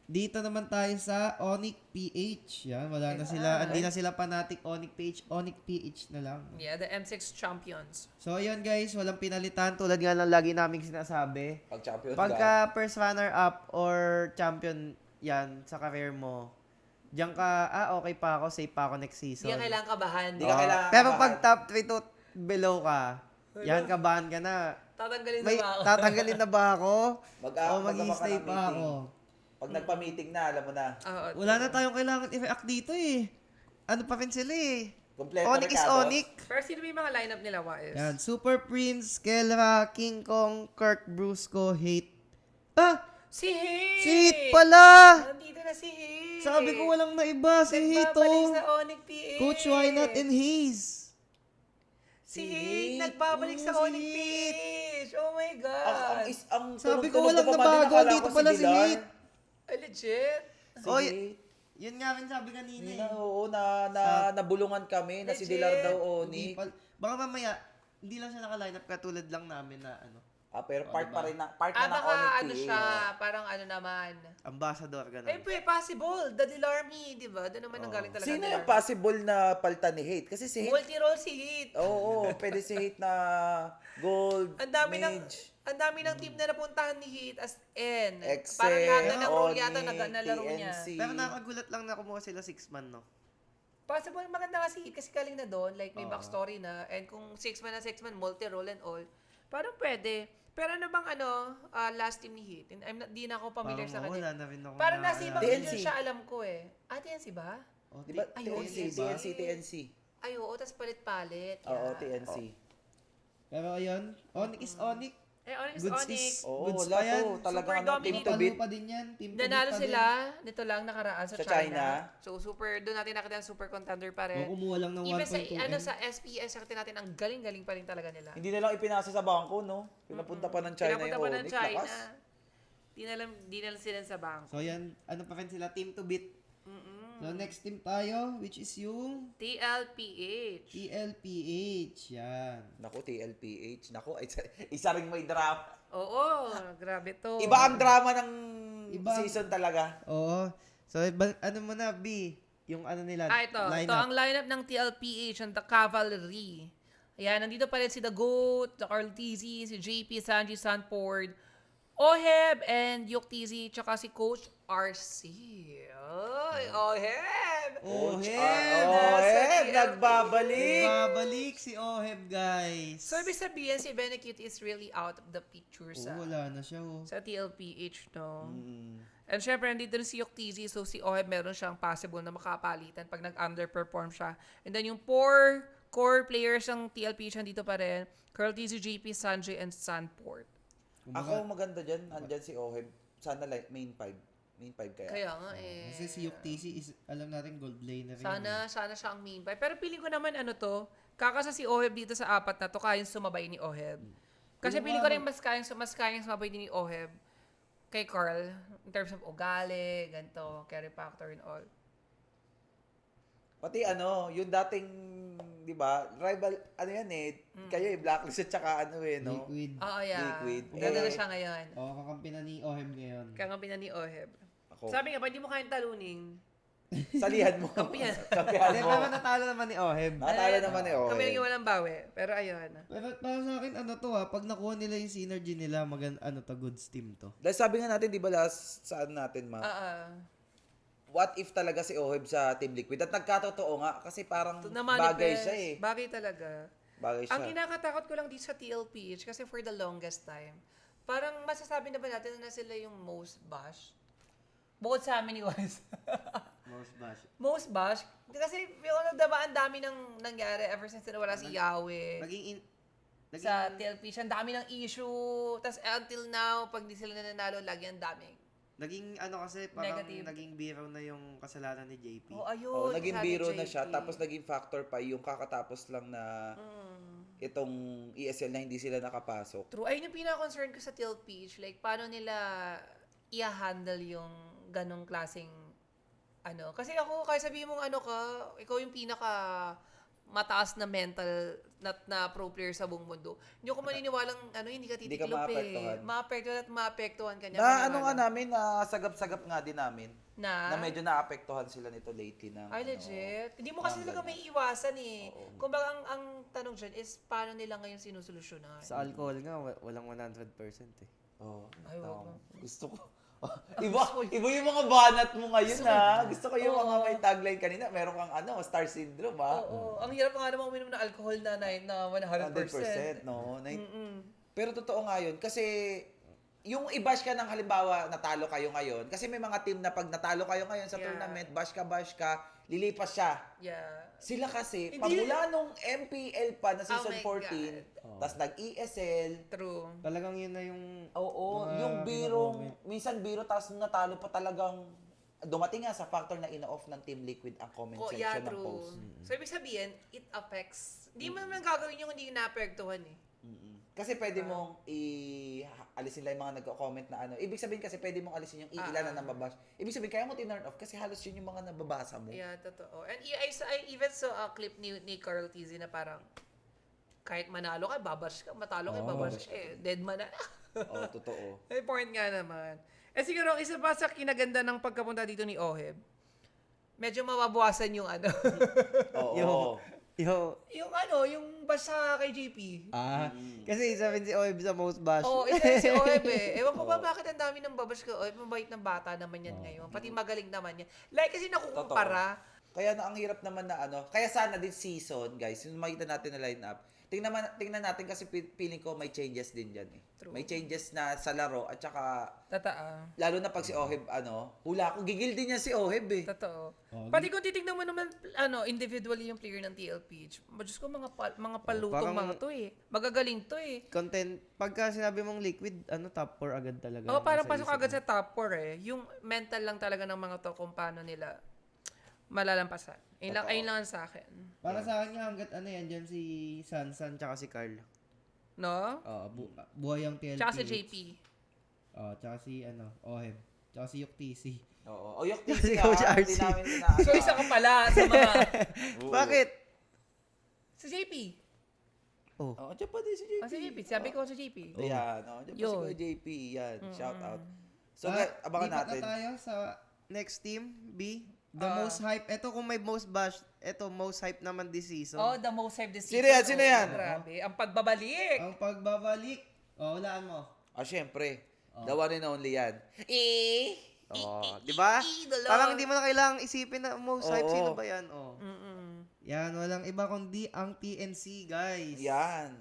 Dito naman tayo sa Onyx PH. Yan, wala na sila. Hindi na sila fanatic Onyx PH. Onyx PH na lang. Yeah, the M6 champions. So, ayun guys, walang pinalitan. Tulad nga lang lagi naming sinasabi. Pag-champion Pagka first runner-up or champion yan sa career mo, diyan ka, okay pa ako, safe pa ako next season. Hindi ka kailangan kabahan. Di ka kailangan Pero kabahan. pag top 3 to below ka, yan, kabahan ka na. Tatanggalin May na ba ako? tatanggalin na ba ako? O Magkakaroon mag-i-stay ka ng pa meeting. ako? Pag nagpa-meeting na, alam mo na. Wala na tayong kailangan i-react dito eh. Ano pa rin sila eh. Kompleto Onyx is Ricardo. Onyx. Pero sino ba yung mga lineup nila, Wais? Yan, Super Prince, Kelra, King Kong, Kirk, Brusco, Hate. Si Hate! Si Hate pala! Nandito na si Hate! Sabi ko walang naiba, si Hate Nagbabalik oh. sa Onyx PH! Coach Wynot and Hayes. Si Hate! Nagbabalik sa si Onyx PH! Oh my God! Ang Sabi ko tunog-tunog walang pa man din, nabago, akala dito ko pala si Dilar. Hate. Ay, legit? Si Oy, Hate. yun nga rin sabi kanina Hindi eh. na, oo, nabulungan kami na si Legit. Dilar daw Hindi Onyx. baka mamaya, hindi lang siya naka-line up katulad lang namin na Pero part pa rin na, part Ah, na ng baka Onyx ano PH. siya, parang ano naman. ambassador ganun. Possible. The Dilarmy, di ba? Doon naman ang galing talaga. Sino Dilarmy. yung possible na palta ni Hate? Kasi si Hate, Multi-role si Hate. oo, pwede si Hate na gold, Ang dami mage. ang dami ng team na napuntahan ni Hate as in. Excel, Parang lahat na ng role Onyx, yata nalaro niya. TNC. Pero nakagulat lang na kumuha sila 6-man, no? Possible, maganda nga si Hate kasi galing na doon. Like, may backstory na. And kung 6-man, multi-role and all, parang pwede. Pero ano bang last team ni Hate? Di na ako familiar sa Parang kanila. wala na rin ako Parang nasa ibang TNC. region siya, alam ko eh. TNC ba? Di ba? Ayun, TNC. Ay, oo, tas palit-palit. Oo, Yeah. TNC. Pero ayun, Onyx is Onyx. Onyx, Goods Onyx. is Oo, goods wala pa yan. to. Talaga Super team to dominating. beat. Talo pa din yan. Team to Nanalo beat pa sila nito lang nakaraan sa Sa China. China. So doon natin nakita ang super contender pa din. rin. O kumuha lang ng 1.2 Even sa M. sa SPS nakita natin ang galing-galing pa rin talaga nila. Hindi na lang ipinasa sa bangko, no? Pinapunta pa ng China Pinapunta yung pa ng Onyx. China. Lakas. Di na lang sila sa bangko. So yan, ano pa rin sila, team to beat. So next team tayo, which is yung TLPH. TLPH. Yan. Naku, TLPH. Naku, isa ring may drama. Oo, grabe to. Iba ang drama ng Iba. season talaga. Oo. So, ano mo na, B? Yung ano nila, Ito ang lineup ng TLPH and the Cavalry. Ayan, nandito pa rin si The Goat, the Carl TZ, si JP, Sanji Sanford, Oheb, and Yok TZ, tsaka si Coach RC. Oy, Oheb! Oheb! Nagbabalik! Babalik si Oheb, guys. So, ibig sabihin, si Benecute is really out of the picture sa Wala na siya, oh. sa TLPH, no? And syempre, nandito rin si Yok TZ, so si Oheb meron siyang possible na makapalitan pag nag-underperform siya. And then yung poor core players ng TLPH nandito pa rin. Curl TZ, JP, Sanjay, and Sanport. Ako maganda dyan, andyan si Oheb. Sana like, main 5. Main 5 kaya. Kaya nga eh. Kasi si Yok TC is, alam natin, gold laner rin. Sana siya ang main 5. Pero feeling ko naman kakasa si Oheb dito sa 4 na to, kayang sumabay ni Oheb. Kasi feeling ko rin mas kayang sumabay din ni Oheb kay Carl in terms of ugali, ganito, carry factor and all. Pati yung dating, di ba, rival, yan kayo Blacklist at saka no? Liquid. Oo, yeah. Liquid. Ganda na siya ngayon. Kakampi na ni Oheb ngayon. Kakampi na ni Oheb. Ako. Sabi nga ba, hindi mo kayang talunin? Salihan mo. Kampihan. Kampihan Hindi, mo. pero natalo naman ni Oheb. Natalo naman ni Oheb. Kami lang yung walang bawi. Pero ayun. Pero para sa akin, pag nakuha nila yung synergy nila, good team to. Dahil sabi nga natin, di ba last saan natin, what if talaga si Oheb sa Team Liquid? At nagkatotoo nga, kasi parang bagay siya eh. Bagay talaga. Bagay siya. Ang kinakatakot ko lang dito sa TLPH, kasi for the longest time, parang masasabi na ba natin na sila yung most bash? Bukod sa amin ni Waz. Most bash. Most bash? Kasi ang dami nang nangyari ever since nawala si Yahweh. Sa TLPH, ang dami ng issue. Tapos until now, pag di sila nananalo, lagi ang daming. Naging kasi parang Negative. naging biro na yung kasalanan ni JP. Oh, ayun. Naging sabi biro JP. na siya, tapos naging factor pa yung kakatapos lang na itong ESL na hindi sila nakapasok. True. Ayun yung pinaka-concern ko sa TLPH. Like, paano nila i-handle yung ganong klaseng Kasi ako, kaya sabihin mong ikaw yung pinaka mataas na mental na pro player sa buong mundo. Hindi ako maniniwalang hindi ka titiklop maapektuhan ka niya. Nga namin, sagap-sagap nga din namin. Na medyo naapektuhan sila nito lately na. Ay, legit. Hindi mo kasi talaga may iwasan eh. Kumbaga, ang tanong dyan is, paano nila ngayon sinusolusyonan? Sa alcohol nga, walang 100% eh. Ay, wag. Gusto ko. Iba yung mga banat mo ngayon Gusto ko yung mga may tagline kanina. Meron kang star syndrome Oo. Ang hirap nga naman uminom ng alcohol na 100%. 100%, no? Pero totoo nga yun. Kasi yung i-bash ka ng halimbawa, natalo kayo ngayon. Kasi may mga team na pag natalo kayo ngayon sa tournament, bash ka, lilipas siya. Yeah. Sila kasi, pagmula nung MPL pa na season my 14, tas nag-ESL. True. Talagang yun na yung... Oo, yung minsan biro, tapos natalo pa talagang, dumating nga sa factor na ina-off ng Team Liquid ang comment section ng post. So, ibig sabihin, it affects. Hindi mo naman gagawin yung hindi naapektuhan eh. Kasi pwede mong alisin lang yung mga nagko-comment na Ibig sabihin kasi pwede mong alisin yung ilan na nababash. Ibig sabihin, kaya mo tinurn off kasi halos yun yung mga nababasa mo. Yeah, totoo. And I even saw a clip ni Carl TZ na parang, kahit manalo ka, babash ka. Matalo ka, babash ka. Dead man na. Oo, totoo. May point nga naman. Siguro, isa pa sa kinaganda ng pagkapunta dito ni Oheb, medyo mababawasan yung Oo. yung basa kay JP. Kasi isa rin si Oheb sa most bash. Isa si Oheb eh. Ewan ko ba bakit ang dami ng babash ko? Oheb, mabait ng bata naman yan ngayon. Pati magaling naman yan. Like kasi nakukumpara. Kaya ang hirap naman na kaya sana din season, guys, yung makita natin na lineup. Tingnan natin kasi feeling ko may changes din diyan eh. True. May changes na sa laro at saka Totoo. lalo na pag si Oheb hula ko gigil din niya si Oheb eh. Totoo. Pati kung titignan mo naman individually yung player ng TLPH, Diyos ko mga palutong mga to eh. Magagaling to eh. Content, pagka sinabi mong liquid, top 4 agad talaga. Parang pasok agad sa top 4 eh. Yung mental lang talaga ng mga to kung paano nila malalampasan. Ayun lang sa akin. Para sa akin nga, hanggat yan si Sansan tsaka si Carl. No? Buhay ang TLPH. Tsaka si JP. Tsaka si Oheb. Tsaka si Yok TC. Oo. O yung TC Si Coach hindi RC. namin So isa ka pala sa mga... Bakit? Si JP. Diyan pa din si JP. Si JP. Sabi ko si JP. Ayan, diyan pa si JP. Yan, shout out. So, abangan natin. Lipat na tayo sa next team, B. The most hype. Ito kung may most bash, ito most hype naman this season. The most hype this season. Sino yan? Grabe. Ang pagbabalik. Ang pagbabalik. Hulaan mo. Syempre. The one and only yan. Di ba? the Lord. Parang hindi mo na kailangang isipin na most hype. Oo. Sino ba yan? Yan, walang iba kundi ang TNC, guys. Yan.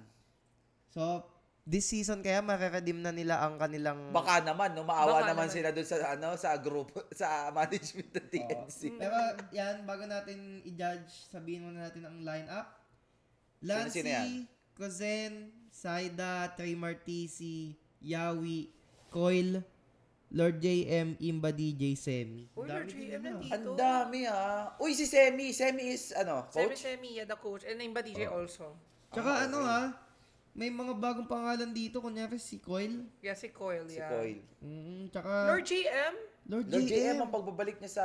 So, this season kaya mare-redeem na nila ang kanilang... Baka naman, maawa Baka naman naman. sila doon sa group, sa management ng TNC. Pero yan, bago natin i-judge, sabihin muna natin ang lineup. Lancy, Sino yan? Kozen, Saida, Trey Martisi, Yawi, Coil, Lord JM, Imba DJ, Semi. Uy, Dami Lord din JM nila. nandito. Ang dami Uy, si Semi. Semi is coach? Semi, yeah, the coach. And Imba DJ also. Tsaka may mga bagong pangalan dito, kunyari si Coil. Yeah, si Coil, Si yeah. Coil. Tsaka Lord JM? Lord Lord JM. JM ang pagbabalik niya sa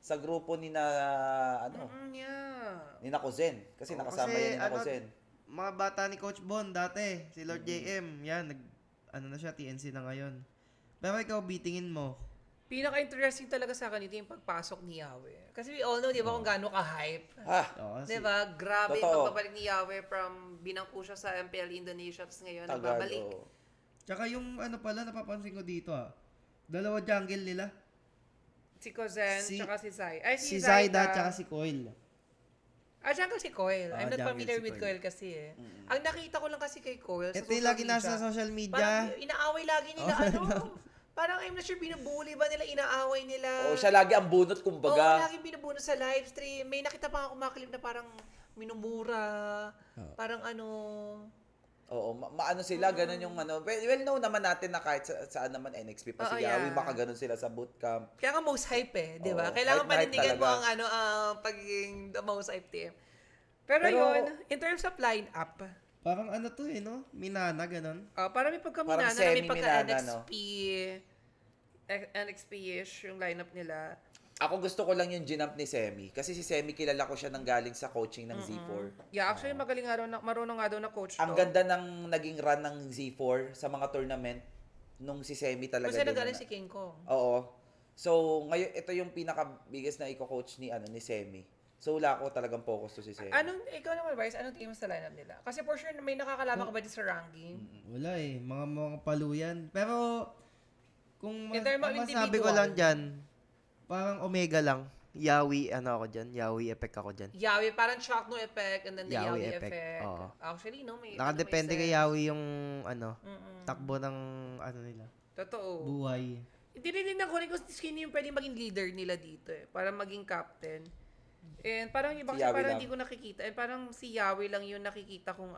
sa grupo ni na Yeah. ni na Kozen kasi nakasama Kasi, yan ni na Kozen. mga bata ni Coach Bon dati, si Lord JM, yan, na siya, TNC na ngayon. Pero ikaw, bitingin mo. Pinaka-interesting talaga sa akin ito yung pagpasok ni Yahweh. Kasi we all know, di ba, kung gaano ka-hype. Oo, Di ba? Grabe yung Totoo. pagbabalik ni Yahweh from binangko siya sa MPL Indonesia tapos ngayon Tagal, nagbabalik. oo. Tsaka yung pala, napapansin ko dito dalawa jungle nila. Si Kozen, Si- tsaka si Zay. Ay, Si Zaida tsaka si Coil. Jungle si Coil. I'm not Jungle familiar si with Coil. Coil kasi eh. Ang nakita ko lang kasi kay Coil sa Ito yung social lagi nasa media, social media. parang inaaway lagi nila Parang I'm not sure binubuli ba nila, inaaway nila. Oh, siya lagi ang bunot Oo, kumbaga. laging binubunod sa live stream. May nakita pa ako mga clip na parang minumura. Parang Oo, maano sila, ganun yung well known naman natin na kahit saan naman NXP pa Oo, si Yawi, yeah. baka ganun sila sa bootcamp. Kaya nga most hype di ba? Oo, Kailangan hype na hype panindigan mo talaga. ang pagiging the most hype team. Pero Pero- yun, in terms of line-up, Parang Minana, ganun. parang may pagka Parang Minana, may semi-Minana, pagka no? NXP-ish yung lineup nila. Ako gusto ko lang yung ginamp ni Semi. Kasi si Semi, kilala ko siya nang galing sa coaching ng Z4. Yeah, actually magaling nga daw, marunong nga daw na coach Ang to. ganda ng naging run ng Z4 sa mga tournament nung si Semi talaga. Kasi din nagaling na- si King Kong. Oo. So, ngayon, ito yung pinaka-biggest na i-coach ni Semi. So, wala ko talagang focus to si Semi. Ikaw naman, Bryce, anong team sa lineup nila? Kasi for sure, may nakakalaban ka ba dito sa ranking? Wala mga paluyan. Pero, kung In terms of ang masabi individual. ko lang dyan, parang Omega lang. Yawi, ako dyan. Yawi effect ako dyan. Yawi, parang shock no effect and then the Yawi Yawi effect, effect. oo. Actually, no, may Nakadepende may kay sense. Yawi yung, takbo ng, nila. Totoo. Buhay. Tinitingnan ko rin kung sino yung pwedeng maging leader nila dito para maging captain. And parang yung iba Si kasi Yawi parang lang. hindi ko nakikita. And parang si Yawi lang yung nakikita kong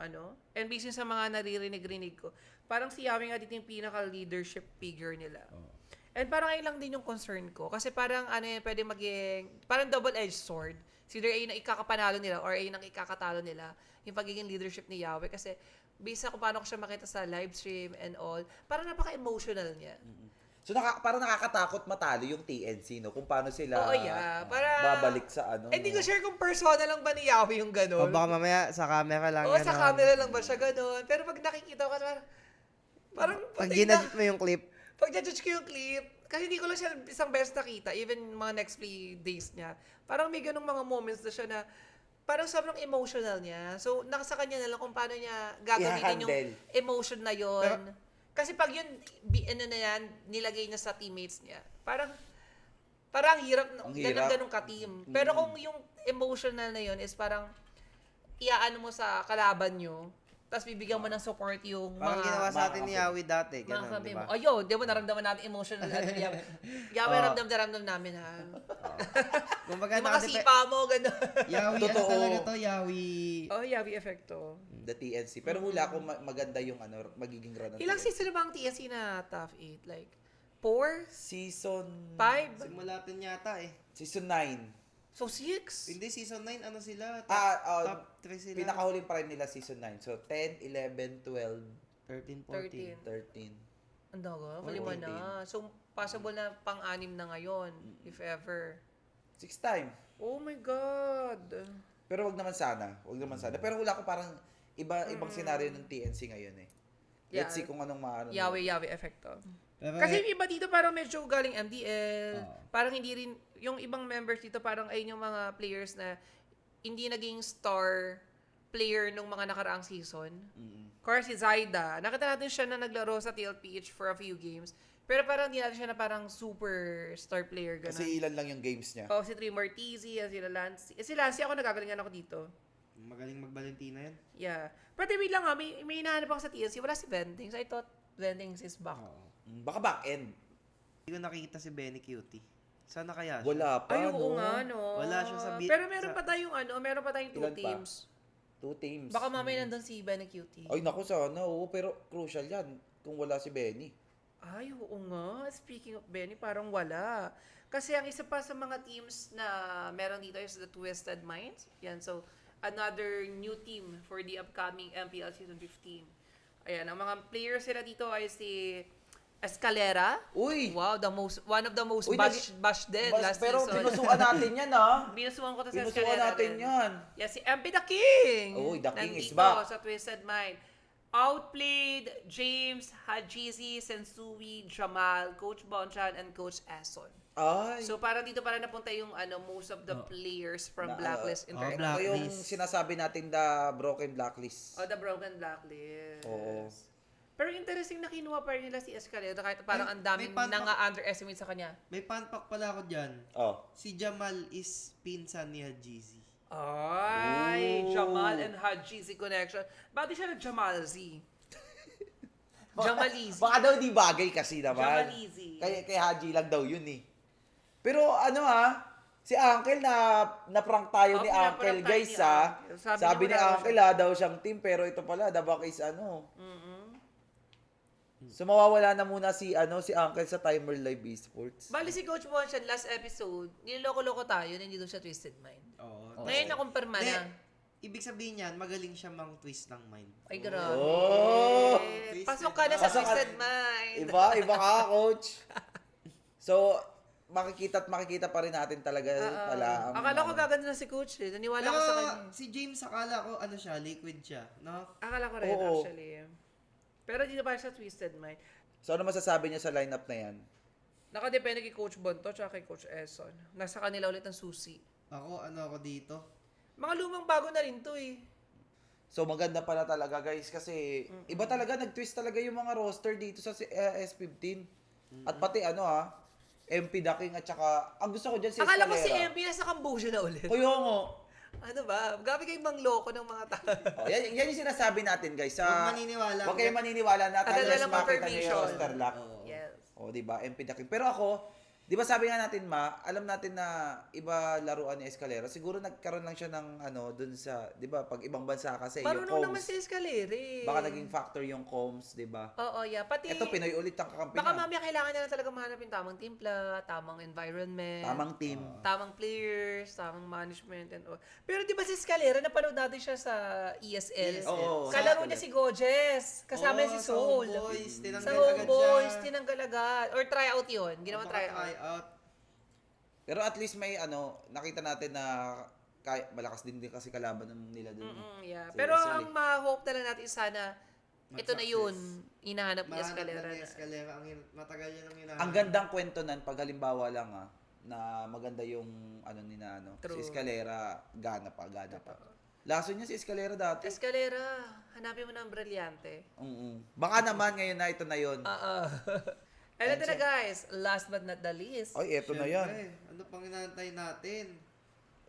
And based sa mga naririnig-rinig ko, parang si Yawi nga dito yung pinaka-leadership figure nila. And parang ayun lang din yung concern ko. Kasi parang pwede maging, parang double-edged sword. It's either ayun ang ikakapanalo nila or ayun ang ikakatalo nila. Yung pagiging leadership ni Yawi. Kasi based sa kung paano ko siya makita sa live stream and all, parang napaka-emotional niya. So, parang nakakatakot matalo yung TNC, no? Kung paano sila Oo, yeah. Para babalik sa Hindi ko no? sure kung persona lang ba ni Yawi yung O gano'n. baka mamaya sa camera lang. Oo, sa camera lang ba siya gano'n. Pero pag nakikita ko, parang Pag putik na. ginadit mo yung clip, Pag judge ko yung clip, kasi hindi ko lang siya isang beses nakita, even mga next few days niya. Parang may ganung mga moments na siya na parang sobrang emotional niya. So, nasa kanya na lang kung paano niya gagamitin yung I-handle. emotion na yon. Kasi pag yun, nilagay niya sa teammates niya, parang hirap, Ang hirap. ganun ka-team. Pero kung yung emotional na yun is parang iaano mo sa kalaban nyo, tapos bibigyan mo ng support yung parang mga ginawa sa atin ni Yawi dati. mga Ganun, kami di mo. ba? Ayun, di ba naramdaman natin emotional natin. Yawi, ramdam namin ha. Kumbaga, Yung mga sipa mo, gano'n. Yawi, Totoo. talaga to? Yawi. Oh, Yawi effecto. The TNC. Pero hula ko maganda yung magiging run ng Ilang TNC. season na ba ang TNC na top 8? Like, 4? Season 5? Simula natin yata Season 9. So, 6? Hindi, season 9, sila? Top 3 sila. Pinakahuling pa rin nila season 9. So 10, 11, 12, 13, 14. 13. Ang dago, 14. lima na. So, possible na pang-anim na ngayon, if ever. 6 time. Oh my God! Pero wag naman sana. Pero wala ko parang ibang senaryo ng TNC ngayon eh. Yeah. Let's see kung anong maano. Yawi effecto. Pero, Kasi yung iba dito parang medyo galing MDL. Oo. Parang hindi rin, yung ibang members dito parang ayun yung mga players na hindi naging star player nung mga nakaraang season. Kaya si Zaida, nakita natin siya na naglaro sa TLPH for a few games. Pero parang hindi natin siya na parang super star player gano'n. Kasi ilan lang yung games niya. Oh, si Trey Martisi, sila Lancy. Si Lancy ako nagagalingan ako dito. magaling mag-Valentina yan. Yeah. But wait lang may hinahanap ako sa TNC. Wala si Vending. So I thought Vending is back. Baka back end. Hindi ko nakikita si Benny Cutie. Sana kaya siya? Wala pa, Ay, oo no? nga, no. Wala siya sa Pero meron pa tayong meron pa tayong 2 Ilan pa? teams. 2 teams. Baka mamaya nandun si Benny Cutie. Ay, naku, sana. Oo, pero crucial yan kung wala si Benny. Ay, oo nga. Speaking of Benny, parang wala. Kasi ang isa pa sa mga teams na meron dito is the Twisted Minds. Yan, so another new team for the upcoming MPL Season 15. Ayan, ang mga players sila dito ay si Escalera. Uy! Wow, one of the most Uy, bashed din last pero season. pinusuan natin yan, ha? Binusuan ko to sa Pinusuan Escalera natin din. yan. Yeah, si MP the King. Uy, the King is Nandito back. sa Twisted Mind. Outplayed James, Hajizi, Sensui, Jamal, Coach Bonchan, and Coach Eson. Ay. So parang dito para napunta yung most of the players from Na- Blacklist Interactive. Black- Ito yung Blacklist. sinasabi natin the broken blacklist. The Broken Blacklist. Oo. Pero interesting na kinuha pa rin nila si Escalera kahit parang ang daming may underestimate sa kanya. May panpak pala ako dyan. Oh. Si Jamal is pinsan ni Hajizi. Ay, Ooh. Jamal and Hajizi connection. Bakit siya na Jamal Z? Jamalizi. Baka daw di bagay kasi naman. Jamalizi. Kay Haji lang daw yun eh. Pero si Uncle na prank tayo ni pinaprank Uncle tayo guys ni ha. Uncle. Sabi ni niya wala Uncle daw siyang team pero ito pala the back is So mawawala na muna si Uncle sa Timer Live Esports. Bali si Coach Bonchan last episode, niloloko-loko tayo na hindi doon siya Twisted Mind. Oo. Ngayon nakumpirma na. Ibig sabihin yan, magaling siya mang twist ng mind. Ay, grabe. Oh! Pasok ka na sa Pasok ka- Twisted Mind. Iba ka, coach. So, makikita pa rin natin talaga pala. Akala ko gaganda na si Coach eh. Naniwala ko sa kanya. Si James, akala ko, liquid siya, no? Akala ko rin Oo. actually. Pero dito pa siya Twisted Mind. So, ano masasabi niya sa lineup na yan? Nakadepende kay Coach Bonto at kay Coach Eson. Nasa kanila ulit ang susi. Ako dito. Mga lumang bago na rin to eh. So, maganda pala talaga, guys. Kasi, iba talaga, nag-twist talaga yung mga roster dito sa S15. At pati, MP Ducking at saka, ang gusto ko dyan si Akala ko Escalera. si MP nasa Cambodia na ulit. O, yun nga. Ano ba? Gabi kayong mangloko ng mga tao. Oh, yan yung sinasabi natin, guys. Huwag maniniwala. Huwag kayong maniniwala na Tagal na unless lang makita niyo confirmation. yung roster lock. Yes. O, diba? MP Ducking. Pero ako, di ba sabi nga natin, alam natin na iba laruan ni Escalera. Siguro nagkaroon lang siya ng dun sa, di ba, pag ibang bansa kasi, yung Marunong naman comms. si Escalera eh. Baka naging factor yung comms, di ba? Oo, yeah. Pati, Ito, Pinoy ulit ang kakampi baka niya. mamaya kailangan niya na talaga mahanap yung tamang timpla, tamang environment, Tamang team. tamang players, tamang management, and all. Pero di ba si Escalera, napanood natin siya sa ESL. Yes, Oo. Kalaro sa niya si Gojes. Kasama niya si Soul. Sa Homeboys, tinanggal Sa agad Homeboys, siya. tinanggal agad. Or tryout yun. Ginawa Baka tryout. try out. Pero at least may nakita natin na malakas din kasi kalaban nila dun. Yeah. Si Pero Escalera. ang ma-hope na lang natin sana, ito na yun, hinahanap ni Mahanap Escalera na ni na. Escalera. Matagal yan ang hinahanap. Ang gandang kwento nan pag halimbawa lang na maganda yung True. si Escalera gana pa. Laso niya si Escalera dati. Escalera, hanapin mo na ang brilyante. Baka naman ngayon na ito na yon. And ito na guys, last but not the least. Ay, eto na yan. Siyempre, ano pang inaantay natin?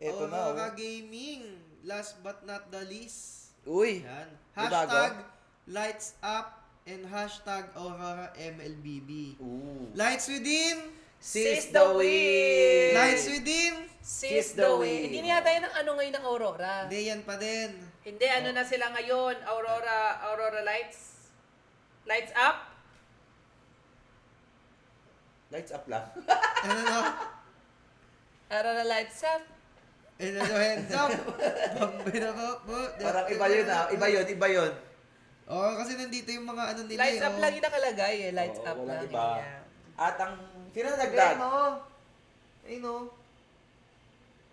Eto na. Aurora Gaming. Last but not the least. Uy. Yan. May Hashtag bago? lights up and hashtag Aurora MLBB. Ooh. Lights within. Seize the win! Lights within. Seize the the win. win. Hindi na yata yun ang ngayon ng Aurora. Hindi yan pa din. Hindi, na sila ngayon? Aurora Lights? Lights up? Lights up lang. Ano no? Aurora Lights up? Ano no? Hands up. Bambina po. Parang iba yun Iba yun. Oo, kasi nandito yung mga ano nila. Lights up lang yung nakalagay eh. Lights Oo, up walang lang. iba. Yeah. At ang sino nagdag? Ayun o.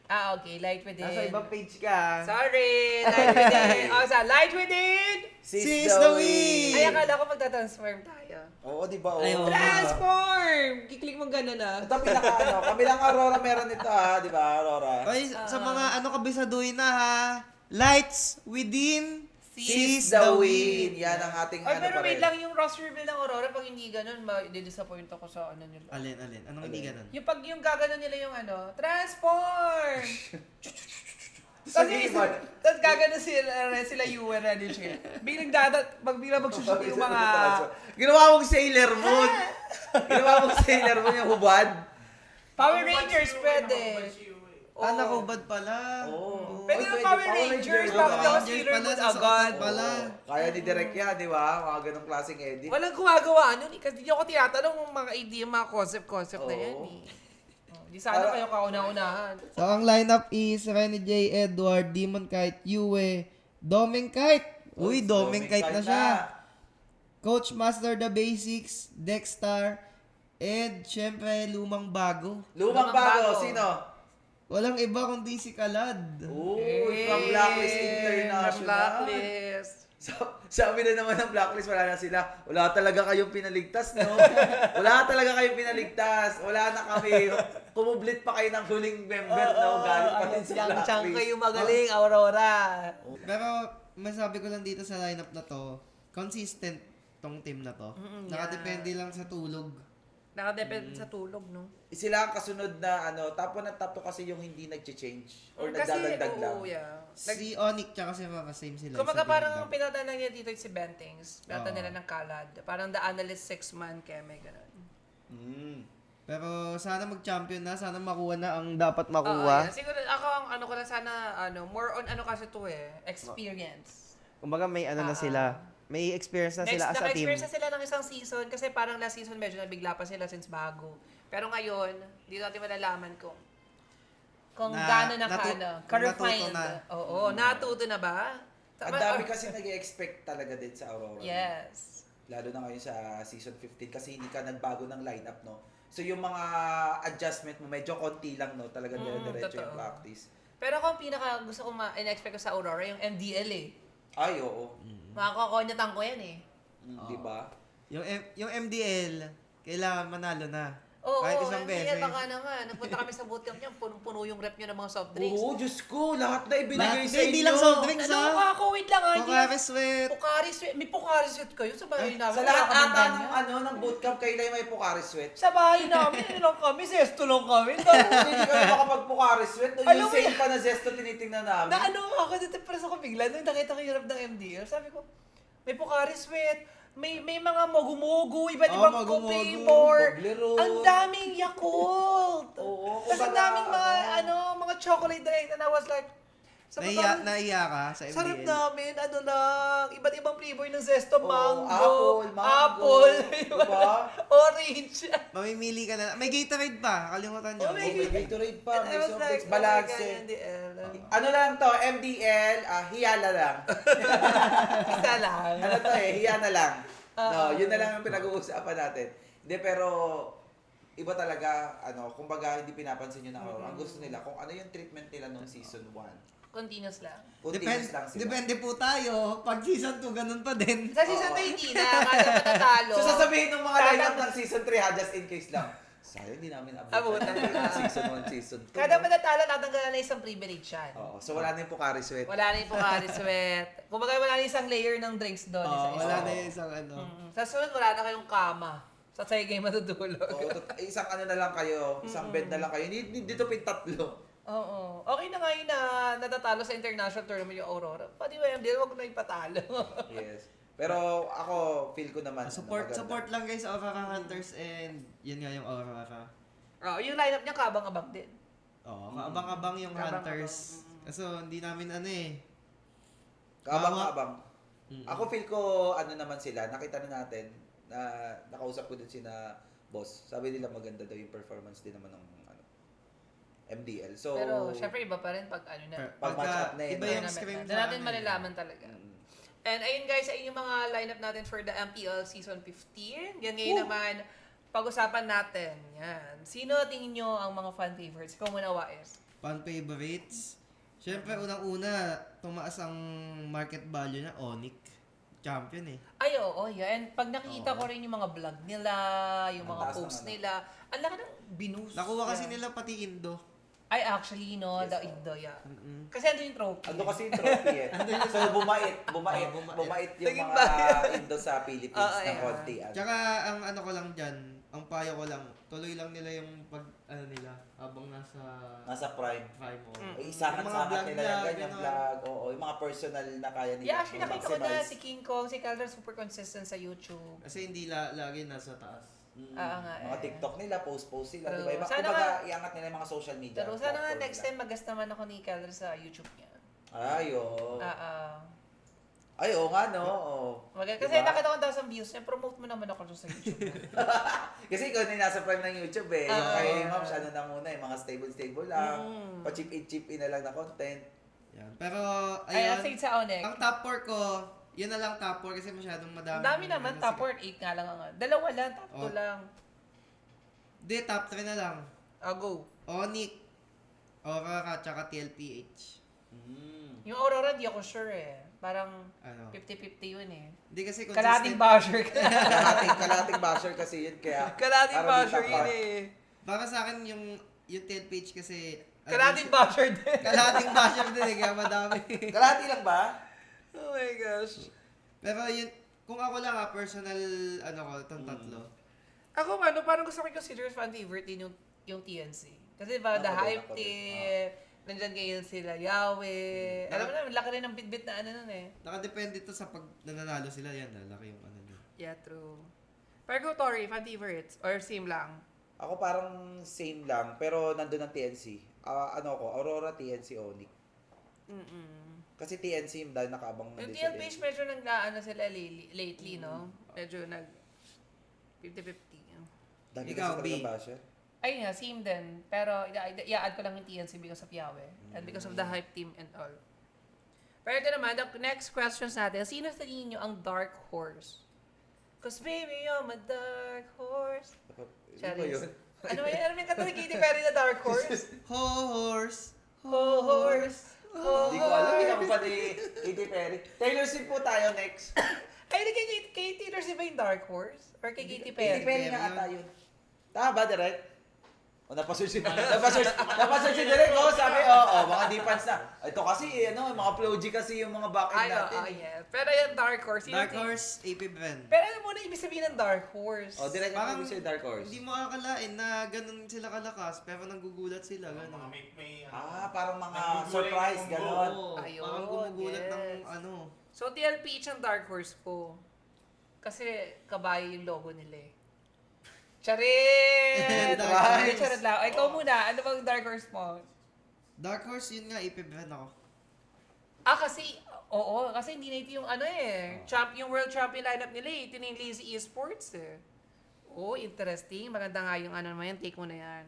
Okay. Light within. Nasa ibang page ka. Sorry. Light within. Sa Light within! Seize the win! Ay, akala ko magta-transform tayo. Oo, di ba? Ay, oo. Transform! Kiklik mo gano'n Ito pinaka kami lang Aurora meron ito di ba, Aurora? Ay, sa mga kabisaduhin na ha. Lights within. Seize the win. Yan ang ating Ay, pero pa wait rin. lang, yung roster reveal ng Aurora, pag hindi ganun, ma-disappoint ako sa nila. Alin. Anong hindi ganun? Yung gaganon nila yung transform! Sige, man. Tapos gaganon sila UN ready siya. Biglang biglang magsushoot yung mga... Ginawa mong Sailor Moon. Ginawa mong Sailor Moon yung hubad. Power Rangers pwede. Nakahubad pala. Oo. Pwede Ay, na pwede, Power Power Rangers, Rangers, tapos diba? daw Rangers Sailor pala, Moon sa agad. suotan pala. Kaya ni Direk yan, di ba? Mga ganong klaseng edit. Walang gumagawa nun eh. Kasi di ako tinatanong ng mga idea, mga concept na yan Oo. eh. Di sana kayo kauna-unahan. So, ang lineup is Renny J. Edward, Demon Kite, Yue, Doming Kite. Uy, Doming Kite na siya. Coach Master The Basics, Dexter, and syempre, lumang bago. Lumang bago, sino? Walang iba kundi si Kalad. Uy, from Blacklist International. Blacklist. Sabi na naman ng Blacklist, wala na sila. Wala talaga kayong pinaligtas, no? Wala talaga kayong pinaligtas. Wala na kami. Kumublit pa kayo ng huling member, no? Galing pa din sa Chang Blacklist. kayo magaling, Aurora. Pero, masabi ko lang dito sa lineup na to, consistent tong team na to. Nakadepende lang sa tulog. Nakadepende sa tulog, no? Sila ang kasunod na, top 1 at top 2 kasi yung hindi nag-change. Or nagdadagdag lang. yeah. Si Onyx tsaka si Mama, same sila. Kumbaga sa parang dinagdag. pinata na niya dito si Bentings. Pinata Oo. nila ng Kalad. Parang The Analyst 6-man keme, gano'n. Pero sana mag-champion na, sana makuha na ang dapat Oo, makuha. yeah. Siguro ako ang ano ko lang sana, more on kasi to experience. Kumbaga may na sila. May experience na sila as a team. Naka-experience na sila ng isang season kasi parang last season medyo nabigla pa sila since bago. Pero ngayon, dito natin malalaman kung gaano ka-refined. Natuto na. Oo, natuto na ba? Ang dami kasi nag-expect talaga din sa Aurora. Yes. Lalo na ngayon sa season 15 kasi hindi ka nagbago ng lineup, no? So yung mga adjustment mo, medyo konti lang, no? Talaga dire-diretso yung totoo. practice. Pero ako ang pinaka gusto ko in-expect ko sa Aurora, yung MDL eh. Ay, oo. Makakakonyatan ko yan eh. Di ba? Yung MDL, kailangan manalo na. Oo, Kahit isang MDL beses. baka naman. Nagpunta kami sa bootcamp niya, punong-puno yung rep niyo ng mga soft drinks. Oo, Diyos ko, lahat na ibinigay sa inyo. Hindi lang soft drinks, Ano ha? ka? Wait lang ha. Pocari Sweat. Pocari Sweat. May Pocari Sweat kayo sa bahay namin. Sa lahat Wala kaming ata ganyan. ng bootcamp, kayo lang may Pocari Sweat. Sa bahay namin, ano lang kami, zesto lang kami. Hindi kayo makapag-Pocari Sweat. Alam Yung mo same pa na zesto tinitingnan namin. Na ano ako, na-depress ako bigla nung nakita ko yung rep ng MDL. Sabi ko, may Pocari Sweat, may mga mogu-mogu, iba't Oo, ibang mogu-mogu, flavor. Toblerone. Ang daming Yakult. Oo, Tapos ang daming mga chocolate drink. And I was like, Naiya ka sa MDL. sarap namin, iba't ibang flavor ng zesto, apple, mango. apple, Diba? orange. Mamimili ka na. May Gatorade pa, kalimutan nyo. Oh my Oh, may Gatorade pa, And I may was soft like, drinks, oh my God, balance. MDL. Ano lang to, MDL, hiyala lang. Isa lang. Ano to hiya na lang. No, yun na lang yung pinag-uusapan natin. Hindi, pero iba talaga, kumbaga hindi pinapansin yun ng Aurora. Ang gusto nila, kung ano yung treatment nila nung season 1. Continuous lang. Continuous lang sila. Depende po tayo. Pag season 2, ganun pa din. Sa season 2, hindi na. Kada matatalo. So sasabihin ng mga lineup ng season 3 just in case lang. Sayang, hindi namin abutan. Season 1, season 2. Kada matatalo, tatanggalan na isang privilege yan. Oo, so wala na yung Pocari Sweat. Wala na yung Pocari Sweat. Kumbaga, wala na isang layer ng drinks doon. Wala na yung isang Sa sunod, wala na kayong kama. Sa sayo kayo matutulog. Oo, isang na lang kayo, isang bed na lang kayo. Hindi dito pintatlo. Oo. Okay na ngayon na natatalo sa international tournament yung Aurora. Pati ba yung deal, wag na ipatalo. Yes. Pero ako, feel ko naman. maganda. Support lang guys sa Aurora Hunters and yun nga yung Aurora. Yung lineup niya kabang-abang din. Oo, kaabang-abang yung Hunters. Kaso hindi namin Kabang-kabang. Ako feel ko, naman sila, nakita na natin, na nakausap ko din sina boss. Sabi nila maganda daw yung performance din naman ng MDL. So, Pero syempre iba pa rin pag pag match up na yun. Iba yung scream na natin malalaman talaga. And ayun guys, ayun yung mga lineup natin for the MPL Season 15. Yan ngayon naman, pag-usapan natin. Yan. Sino tingin nyo ang mga fan favorites? Ikaw muna, Wais. Fan favorites. Siyempre, unang-una, tumaas ang market value niya, Onyx. Champion eh. Ay, oo. Yeah. And pag nakikita ko rin yung mga vlog nila, yung Ang mga taas posts ng nila, ang laki ng binus. Nakuha kasi nila pati Indo. Ay, actually, no, Yes, the oo. Indo, yeah. Kasi ando yung trophy. Ando kasi yung trophy eh. So, bumait yung Naging mga Indo sa Philippines Oo, ng yeah. konti. Tsaka, ang ko lang dyan, ang payo ko lang, tuloy lang nila yung nila, habang nasa Nasa prime. prime mo. Isangat-sangat vlog nila yung ganyang ganun. vlog. Oo, yung mga personal na kaya nila. Yeah, actually, nakita ko na maximize. si King Kong, si Calder, super consistent sa YouTube. Kasi hindi lagi nasa taas. Nga Mga eh. TikTok nila, post sila. True. Diba? Iba, Sana kumbaga, iangat nila yung mga social media. Pero sana nga platform next nila. time magas naman ako ni Calder sa YouTube niya. Ay, oo. Ay, oo nga, no? Oo. Kasi Diba? nakita ko 1,000 views, promote mo naman ako sa YouTube. Kasi ikaw na nasa prime ng YouTube eh. Yung kay Ma'am, ano na muna eh, mga stable lang. Pa-chip in na lang na content. Yan. Pero, Ay, ayun. aside sa Onek. Ang top 4 ko, yun na lang top 4 kasi masyadong madami. Ang dami naman, top 4, 8 nga lang. Dalawa lang, top 2 lang. Hindi, top 3 na lang. Go. Onyx, Aurora, tsaka TLPH. Yung Aurora, di ako sure eh. Parang Ano? 50-50 yun eh. Hindi kasi Kalating consistent. basher ka. Kalating basher kasi yun, kaya... Kalating parang basher di yun tapat. eh. Para sa akin, yung TLPH kasi... Kalating basher din. Kalating basher din eh, kaya madami. Kalahati lang ba? Oh my gosh. Pero yun, kung ako lang personal, ko, itong tatlo. Ako parang gusto ko i-consider fan favorite din yung TNC. Kasi ba, The Ako din, Hype ako din. Team, nandyan kayo sila Yahweh. Alam mo na, laki rin ng bit-bit na ano nun eh. Nakadepende to sa pag nananalo sila, yan, lalaki yung ano nyo. Yeah, true. Pero go, Tori, fan favorites? Or same lang? Ako parang same lang, pero nandun ang TNC. Aurora, TNC, Onyx. Kasi TNC, dahil nakaabang Yung din sa TLPH medyo nag-ano sila lately, no? Medyo 50-50. Dami Ikaw, kasi B. talaga basher. Ayun nga, same din. Pero i-add ko lang yung TNC because of Yahweh. And because of the Hype Team and all. Pero ito naman, the next questions natin. Sino sa tingin nyo ang dark horse? Cause baby, I'm a dark horse. Ano ba Charis. yun? Ano yung kanta ni Katy Perry na dark horse? Horse! Horse. Hindi ko alam, hindi ako pa ni Katy Perry. Taylor Swift po tayo next. Ay, kay Taylor Swift ba yung dark horse? Or kay Katy Perry? Katy Perry nga ata yun. Tama ba, Direk? O, napasearch si Direk, sabi, mga defense na. Ito kasi, mga flow G kasi yung mga back-end natin. Yeah. Pero yung dark horse, Dark Horse, AP Bren. Pero ano muna ibig sabihin ng dark horse? O, Direk, Parang ang gusto yung Dark Horse. Hindi mo akalain na ganun sila kalakas, pero nanggugulat sila, ganun. Parang mga surprise, gano'n. Oo, Ayun, parang gumugulat ng yes. ano. So, TLPH ang dark horse ko. Kasi kabayo yung logo nila eh. Charit! Nice. Charit lang. Ay, ikaw muna. Ano bang dark horse mo? Dark Horse, yun nga, AP Bren ako. Kasi hindi na ito yung yung world champion lineup nila eh. Ito na yung Lazy Esports eh. Interesting. Maganda nga yung naman yan. Take mo na yan.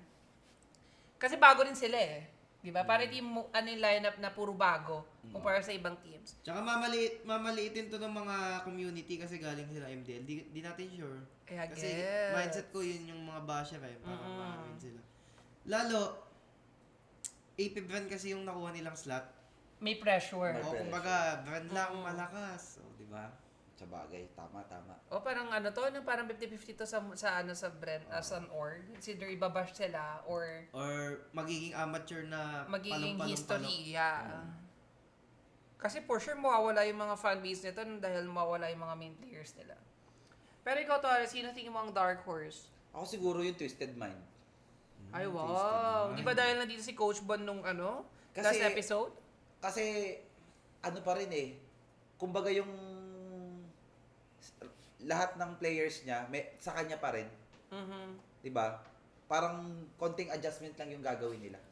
Kasi bago rin sila eh. Di ba? Para di mo, yung lineup na puro bago kumpara sa ibang teams. Tsaka mamaliitin to ng mga community kasi galing sila MDL. Di natin sure. I Kasi guess. mindset ko yun yung mga basher eh. Parang maraming sila. Lalo, AP Bren kasi yung nakuha nilang slot. May pressure. O kumbaga, Bren lang malakas. O, di ba? Sa bagay, tama. Parang parang 50-50 to sa brand as an org. It's either ibabash sila or Or magiging amateur na magiging palong-palong-palong. history. Yeah. Kasi for sure mawawala yung mga fanbase nito dahil mawawala yung mga main players nila. Pero ikaw, Torres, sino tingin mo ang dark horse? Ako siguro yung Twisted Mind. Ay, wow. Di ba dahil nandito si Coach Bon nung last episode? Kasi, pa rin eh. Kumbaga yung lahat ng players niya, sa kanya pa rin. Diba? Parang konting adjustment lang yung gagawin nila.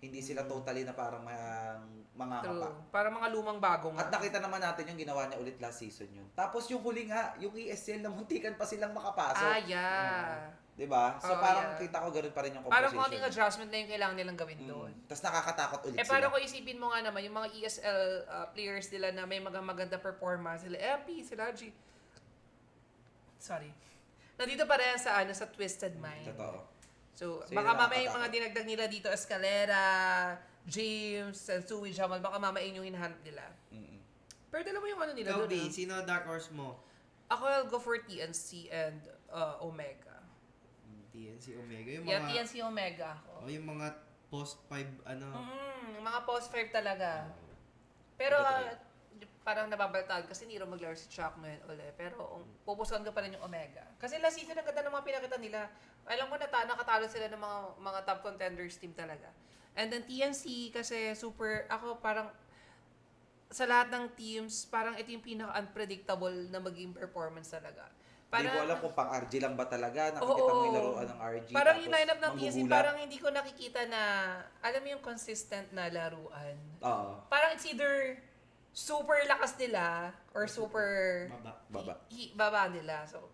Hindi sila totally na parang mga True. Para mga lumang bago nga. At nakita naman natin yung ginawa niya ulit last season yun. Tapos yung huli nga, yung ESL na muntikan pa silang makapasok. Yeah. Diba? So parang kita ko ganoon pa rin yung composition. Parang konting adjustment na yung kailangan nilang gawin doon. Tapos nakakatakot ulit sila. Parang kung isipin mo nga naman, yung mga ESL players nila na may maganda performance, sila MP, sila G. Sorry. Nandito pa rin sa Twisted Mind. Totoo. So So, baka yun mamaya yung mga nakakatakot. dinagdag nila dito, Escalera, James, Sui, Jamal, baka mamaya yung hinahanap nila. Pero dala mo yung nila Ikaw, doon. B, sino dark horse mo? Ako, I'll go for TNC and Omega. TNC Omega. Yung Yeah, mga, TNC Omega ako. o yung mga post 5, Mga post 5 talaga. Pero parang nababaltaan kasi hindi rin maglaro si Chuck ngayon ulit. Pero pupusuan ko pa rin yung Omega. Kasi last season ang ganda ng mga pinakita nila. Alam mo nakatalo sila ng mga top contenders team talaga. And then TNC kasi ako parang sa lahat ng teams, parang ito yung pinaka-unpredictable na maging performance talaga. Hindi ko alam kung pang RG lang ba talaga. Nakikita mo yung laruan ng RG. Parang tapos yung lineup ng TNC, manggugulat. parang hindi ko nakikita na, alam mo yung consistent na laruan. Oo. Parang it's either super lakas nila or super baba nila. So,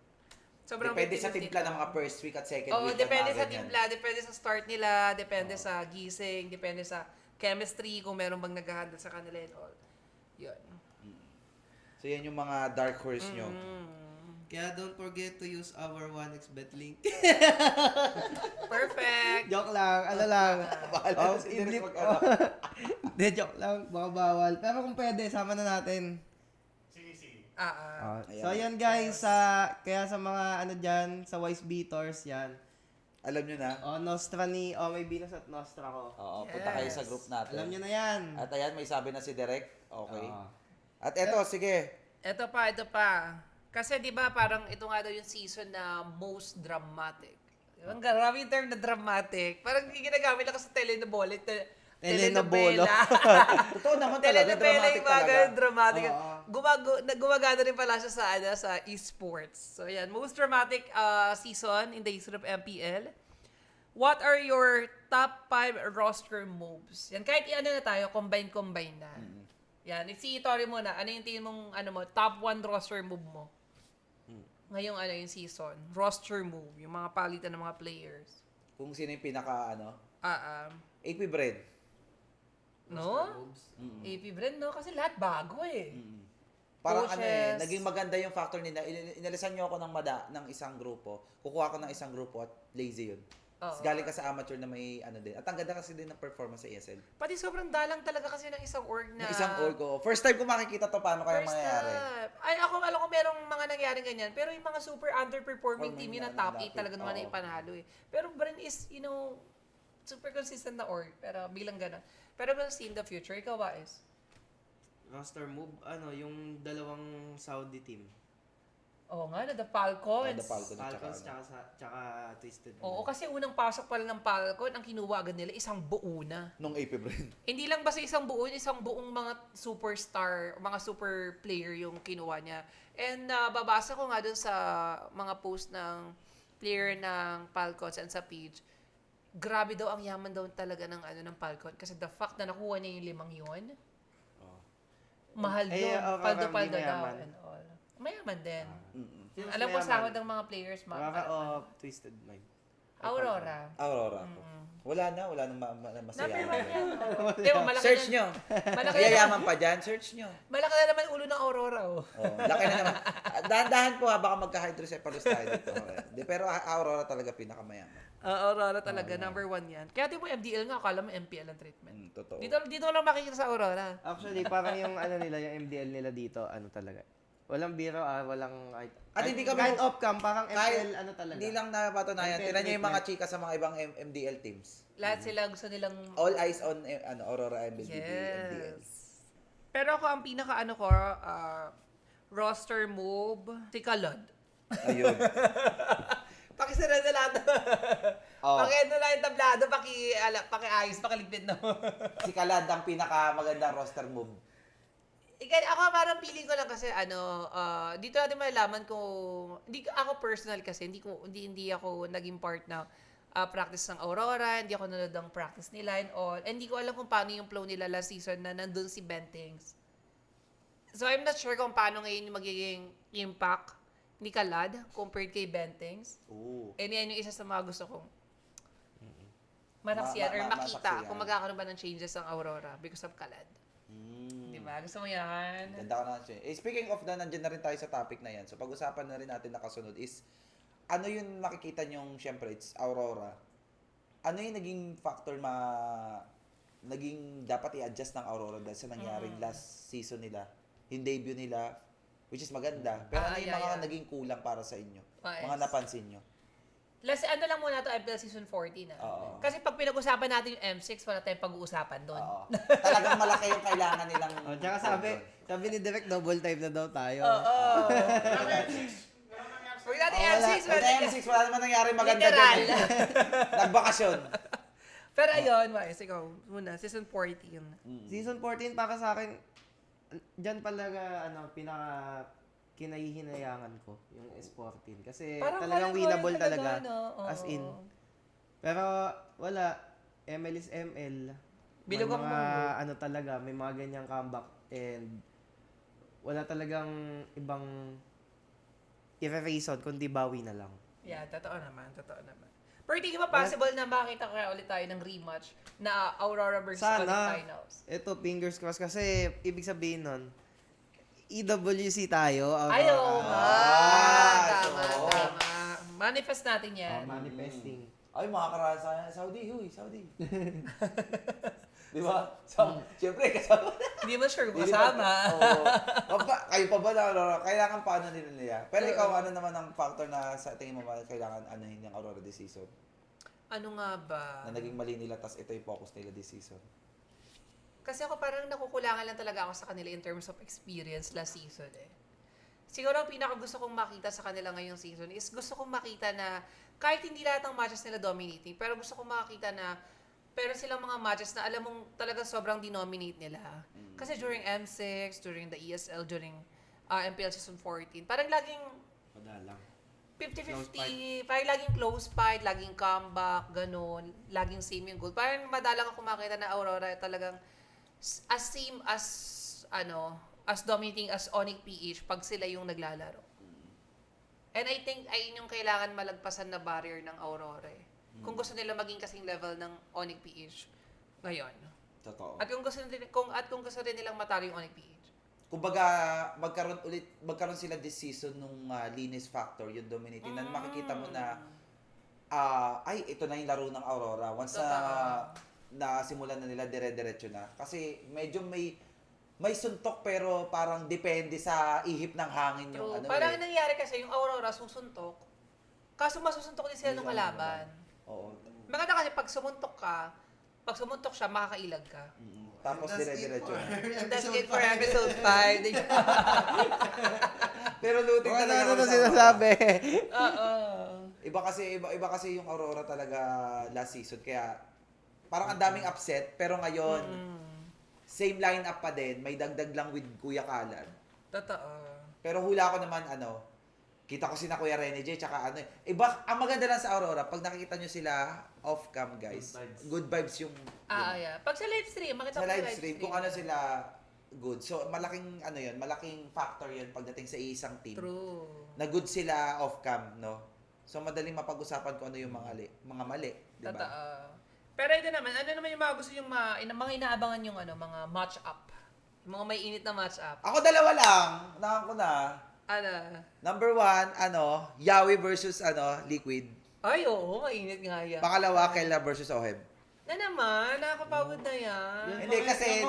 sobrang Depende sa 50-50 timpla ng lang. mga first week at second Oo, week. depende ng mga sa ganyan. timpla, depende sa start nila, depende sa gising, depende sa chemistry, kung meron bang nag-handle sa kanila and all. Yun. So yan yung mga dark horse nyo. Kaya don't forget to use our 1xbet link. Perfect! Joke lang, ano lang. Bahala na si Derek mag-ano. Hindi, joke lang. Baka bawal. Pero kung pwede, sama na natin. Ayan. So yan guys, kaya sa mga ano dyan, sa Wise Beaters, yan. Alam nyo na. Nostra ni, may Venus at Nostra ko. Oo, punta kayo sa group natin. Alam nyo na yan. At ayan, may sabi na si Derek. Okay. Oo. At eto, sige. Ito pa. Kasi di ba parang ito nga daw yung season na most dramatic. Ang grabe yung term na dramatic. Parang ginagamit lang sa telenovela. Telenovela. Totoo naman talaga, Telenovela dramatic yung mga talaga. dramatic. Oo. Gumagana rin pala siya sa esports. So yan, most dramatic season in the history of MPL. What are your top 5 roster moves? Yan, kahit ano na tayo, combine na. Yan, si Tori muna, ano yung tingin mong top 1 roster move mo? Ngayong yung season, roster move, yung mga palitan ng mga players. Kung sino yung pinaka, AP Bread. No? AP Brand, no? Kasi lahat bago eh. Parang Coaches. naging maganda yung factor nila. Inalisan nyo ako ng isang grupo. Kukuha ko ng isang grupo at lazy yun. Oo. Galing ka sa amateur na may din. At ang ganda kasi din ng performance sa ESL. Pati sobrang dalang talaga kasi ng isang org na... Ng isang org ko. First time ko makikita to paano kaya First mangyayari. time. Ay, ako alam ko merong mga nangyaring ganyan. Pero yung mga super underperforming team, yun ang top 8 talaga naman na ipanalo eh. Pero Brand is, super consistent na org. Pero bilang gano'n. Pero we'll see in the future. Ikaw ba is? Roster move, yung dalawang Saudi team. Oo nga, the Falcons. The Falcons. Falcons tsaka Twisted. Oo, kasi unang pasok pala ng Falcon, ang kinuha agad nila, isang buo na. Nung AP Bread. Hindi lang basta isang buong mga superstar, mga super player yung kinuha niya. And babasa ko nga dun sa mga post ng player ng Falcons and sa page, grabe daw ang yaman daw talaga ng Falcon. Kasi the fact na nakuha niya yung 5 yun, mahal yun. Paldo-paldo daw and all. Mayaman din. Alam ko sahod ng mga players, Twisted Mind. Aurora. Po. Wala nang masaya. Di ba, malaki Search na, nyo. malaki Kaya na, yaman pa dyan, search nyo. malaki na naman ulo ng Aurora. Oh. Laki na naman. Dahan-dahan po baka magka-hydrocephalus tayo dito. Pero Aurora talaga pinakamayaman. Aurora talaga, number 1 yan. Kaya di mo MDL nga, akala mo MPL ang treatment. Totoo. Dito lang makikita sa Aurora. Actually, parang yung yung MDL nila dito, talaga. Walang biro, walang... At hindi kami... Kahit off-cam, parang MPL, talaga. Hindi lang napatunayan. MPL Tinan nyo yung mga chika sa mga ibang MDL teams. Lahat sila gusto nilang... All eyes on Aurora MDL. Pero ako, ang pinaka roster move, si Kalod. Ayun. Pakisara na lahat. Oh. Pakiano lang yung tablado, pakiayos, pakiligpit na. Si Kalad ang pinakamagandang roster move. Ako parang feeling ko lang kasi dito natin malalaman kung hindi ako personal kasi hindi ako naging part na practice ng Aurora, hindi ako nanood ng practice nila and all. And hindi ko alam kung paano yung flow nila last season na nandun si Bentings. So I'm not sure kung paano ngayon yung magiging impact ni Kalad compared kay Bentings. Ooh. And yan yung isa sa mga gusto kong manaksiyan or makita masaksiyan. kung magkakaroon ba ng changes ang Aurora because of Kalad. Diba? Gusto mo yan? Ganda ka na siya. Speaking of nandiyan na rin tayo sa topic na yan. So pag-usapan na rin natin nakasunod is, ano yung makikita nyong, syempre, it's Aurora. Ano yung naging factor naging dapat i-adjust ng Aurora dahil sa nangyaring last season nila, yung debut nila, which is maganda. Pero ano yung mga naging kulang para sa inyo? Mga napansin nyo? Last, lang muna to MPL Season 14 na. Oo. Kasi pag pinag-usapan natin yung M6, wala tayong pag-uusapan doon. Oo. Talagang malaki yung kailangan nilang... Tsaka sabi ni Direk, double time na daw tayo. Oo. Huwag natin yung M6. Wala naman nangyari maganda Literal. dyan. Nagbakasyon. Pero ayun, Wais, ikaw muna. Season 14. Season 14 para sa akin, dyan talaga, kinahihinayangan ko, yung S14. Kasi Parang talagang kaya-kaya winnable talaga. no? Oo. As in. Pero wala. ML is ML. Bilog ang May mga mundo. ano talaga, may mga ganyang comeback and wala talagang ibang i-reason kundi bawi na lang. Yeah, totoo naman. Pero hindi ba possible na makita kaya ulit tayo ng rematch na Aurora versus Onyx Sana. Finals? Ito, fingers crossed kasi ibig sabihin nun, EWC tayo. Ay, oo nga. Tama. Manifest natin yan. Manifesting. Ay, makakaranas sa Saudi, huy, Saudi. Di ba? So, siyempre, kasama. Hindi mo sure kung kasama. Oo. Kayo pa ba na, Aurora? Kailangan paano nila? Pero ikaw, ano naman ang factor na sa tingin mo kailangan anuhin yung Aurora this season? Ano nga ba? Na naging mali nila, tas ito yung focus nila this season. Kasi ako parang nakukulangan lang talaga ako sa kanila in terms of experience last season eh. Siguro ang pinaka gusto kong makita sa kanila ngayong season is gusto kong makita na kahit hindi lahat ng matches nila dominating, pero gusto kong makita na pero silang mga matches na alam mong talaga sobrang dinominate nila. Kasi during M6, during the ESL, during MPL Season 14, parang laging Madalang. 50-50, parang laging close fight, laging comeback, ganun, laging same yung goal. Parang madalang ako makita na Aurora talagang as same as dominating as Onyx PH pag sila yung naglalaro. And I think ayun yung kailangan malagpasan na barrier ng Aurora eh. Kung gusto nila maging kasing level ng Onyx PH ngayon. Totoo. At kung gusto rin nilang matalo yung Onyx PH. Kumbaga, magkaroon sila this season nung linis factor, yung dominating, na makikita mo na, ay, ito na yung laro ng Aurora. Once na simulan na nila, dire-diretso na. Kasi medyo may suntok pero parang depende sa ihip ng hangin yung True. ano. Parang nangyayari kasi yung Aurora susuntok, kaso masusuntok din sila ng kalaban. Oo. Maganda kasi pag sumuntok siya, makakailag ka. Tapos dire-diretso na. And that's it for episode 5. Pero looting Wala talaga na kami na sa sinasabi. Oo. Iba kasi yung Aurora talaga last season. Kaya parang ang daming upset. Pero ngayon, same lineup pa din. May dagdag lang with Kuya Kalan. Totoo. Pero hula ko naman, kita ko si na Kuya Rene J, tsaka iba, ang maganda lang sa Aurora, pag nakikita nyo sila off-cam, guys, good vibes yung Yeah. Pag sa live stream, makita sa ko live stream, kung ano sila good. So, malaking, malaking factor yun pagdating sa isang team. True. Na good sila off-cam, no? So, madaling mapag-usapan kung ano yung mga mali, di ba? Totoo. Pero ito naman, ano naman yung mga gusto yung mga inaabangan yung mga match-up? Yung mga may init na match-up. Ako dalawa lang, nakan ko na. Ano? Number 1, Yawi versus, Liquid. Ay, oo, mainit nga yan. Pangalawa, Kella versus Oheb. Na naman, nakakapagod na yan. Hindi, kasi,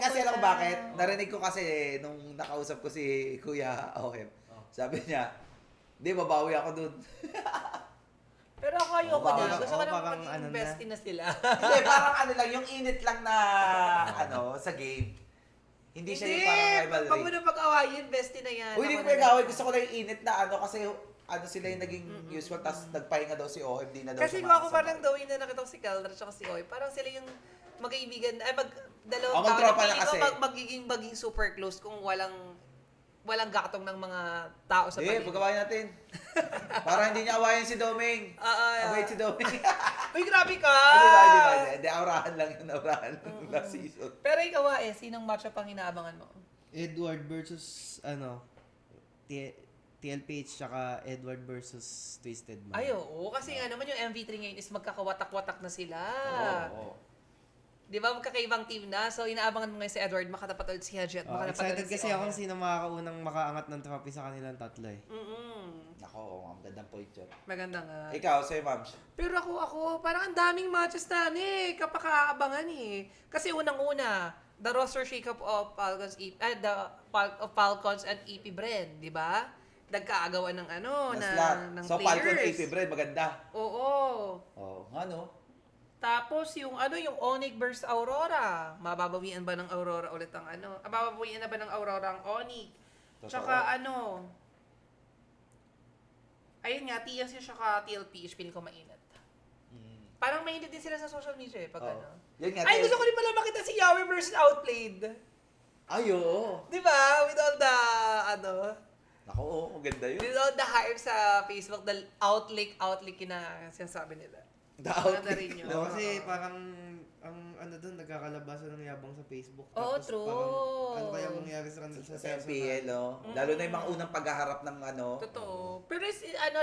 kasi alam ko bakit. Narinig ko kasi nung nakausap ko si Kuya Oheb. Sabi niya, hindi, babawi ako dun. Pero ako ayoko na. Gusto ko na parang maging bestie na sila. Hindi, parang lang, yung init lang na, sa game. Hindi siya yung parang rivalry. Pag mo na pag-awayin, bestie na yan. Uy, hindi ko nag-away. Gusto ko lang yung init na kasi sila yung naging usual, tapos nagpahinga daw si Oheb, di na daw Kasi siya kung ako makasabay. parang daw yung nakita ko si Keldra at si Oy, parang sila yung magkaibigan, dalawang magtropa na feeling ko kasi. magiging super close kung walang gatong ng mga tao sa Hindi, paligid. pagkawain natin. Para hindi niya awayin si Doming. Abait si Doming. Uy, grabe ka! Hindi, aurahan lang yun, aurahan last season. Pero ikaw, sinong matchup ang inaabangan mo? Edward versus, TLPH tsaka Edward versus Twisted Man. Ay, oo. Kasi nga naman yung MV3 ngayon is magkakawatak-watak na sila. Oo. Di ba? Magkakaibang team na. So, inaabangan mo ngayon si Edward, makatapat ulit si Haji at makatapat Excited ulit si kasi Oya. ako kung sino makakaunang makaangat ng trophy sa kanilang tatlo eh. Nako, ang gandang point yun. Maganda nga. Ikaw, sa'yo, Mams. Pero ako, parang ang daming matches na kapakaabangan Kasi unang-una, the roster shake-up of Falcons and EP Bren, di ba? Nagkaagawan ng ng So, players. Falcon AP Bread, maganda. Oo. Tapos yung Onyx versus Aurora. Mababawian ba ng Aurora ulit ang Mababawian na ba ng Aurora ang Onyx? Totoo. Tsaka ayun nga, TNC tsaka TLP, feeling ko mainit. Parang mainit din sila sa social media pag Yan nga, Ay, gusto ko rin pala makita si Yawi versus Outplayed. Ay, oo. Di ba? With all the, Ganda yun. The hype sa Facebook, the outlick yun na sinasabi nila. Maganda rin yun. No, kasi parang ang ano doon nagkakalabasan ng yabang sa Facebook. Oo, Tapos true. Parang, ano kaya mangyayari sa kanila Sa MPL, Lalo na yung mga unang paghaharap ng Totoo. Pero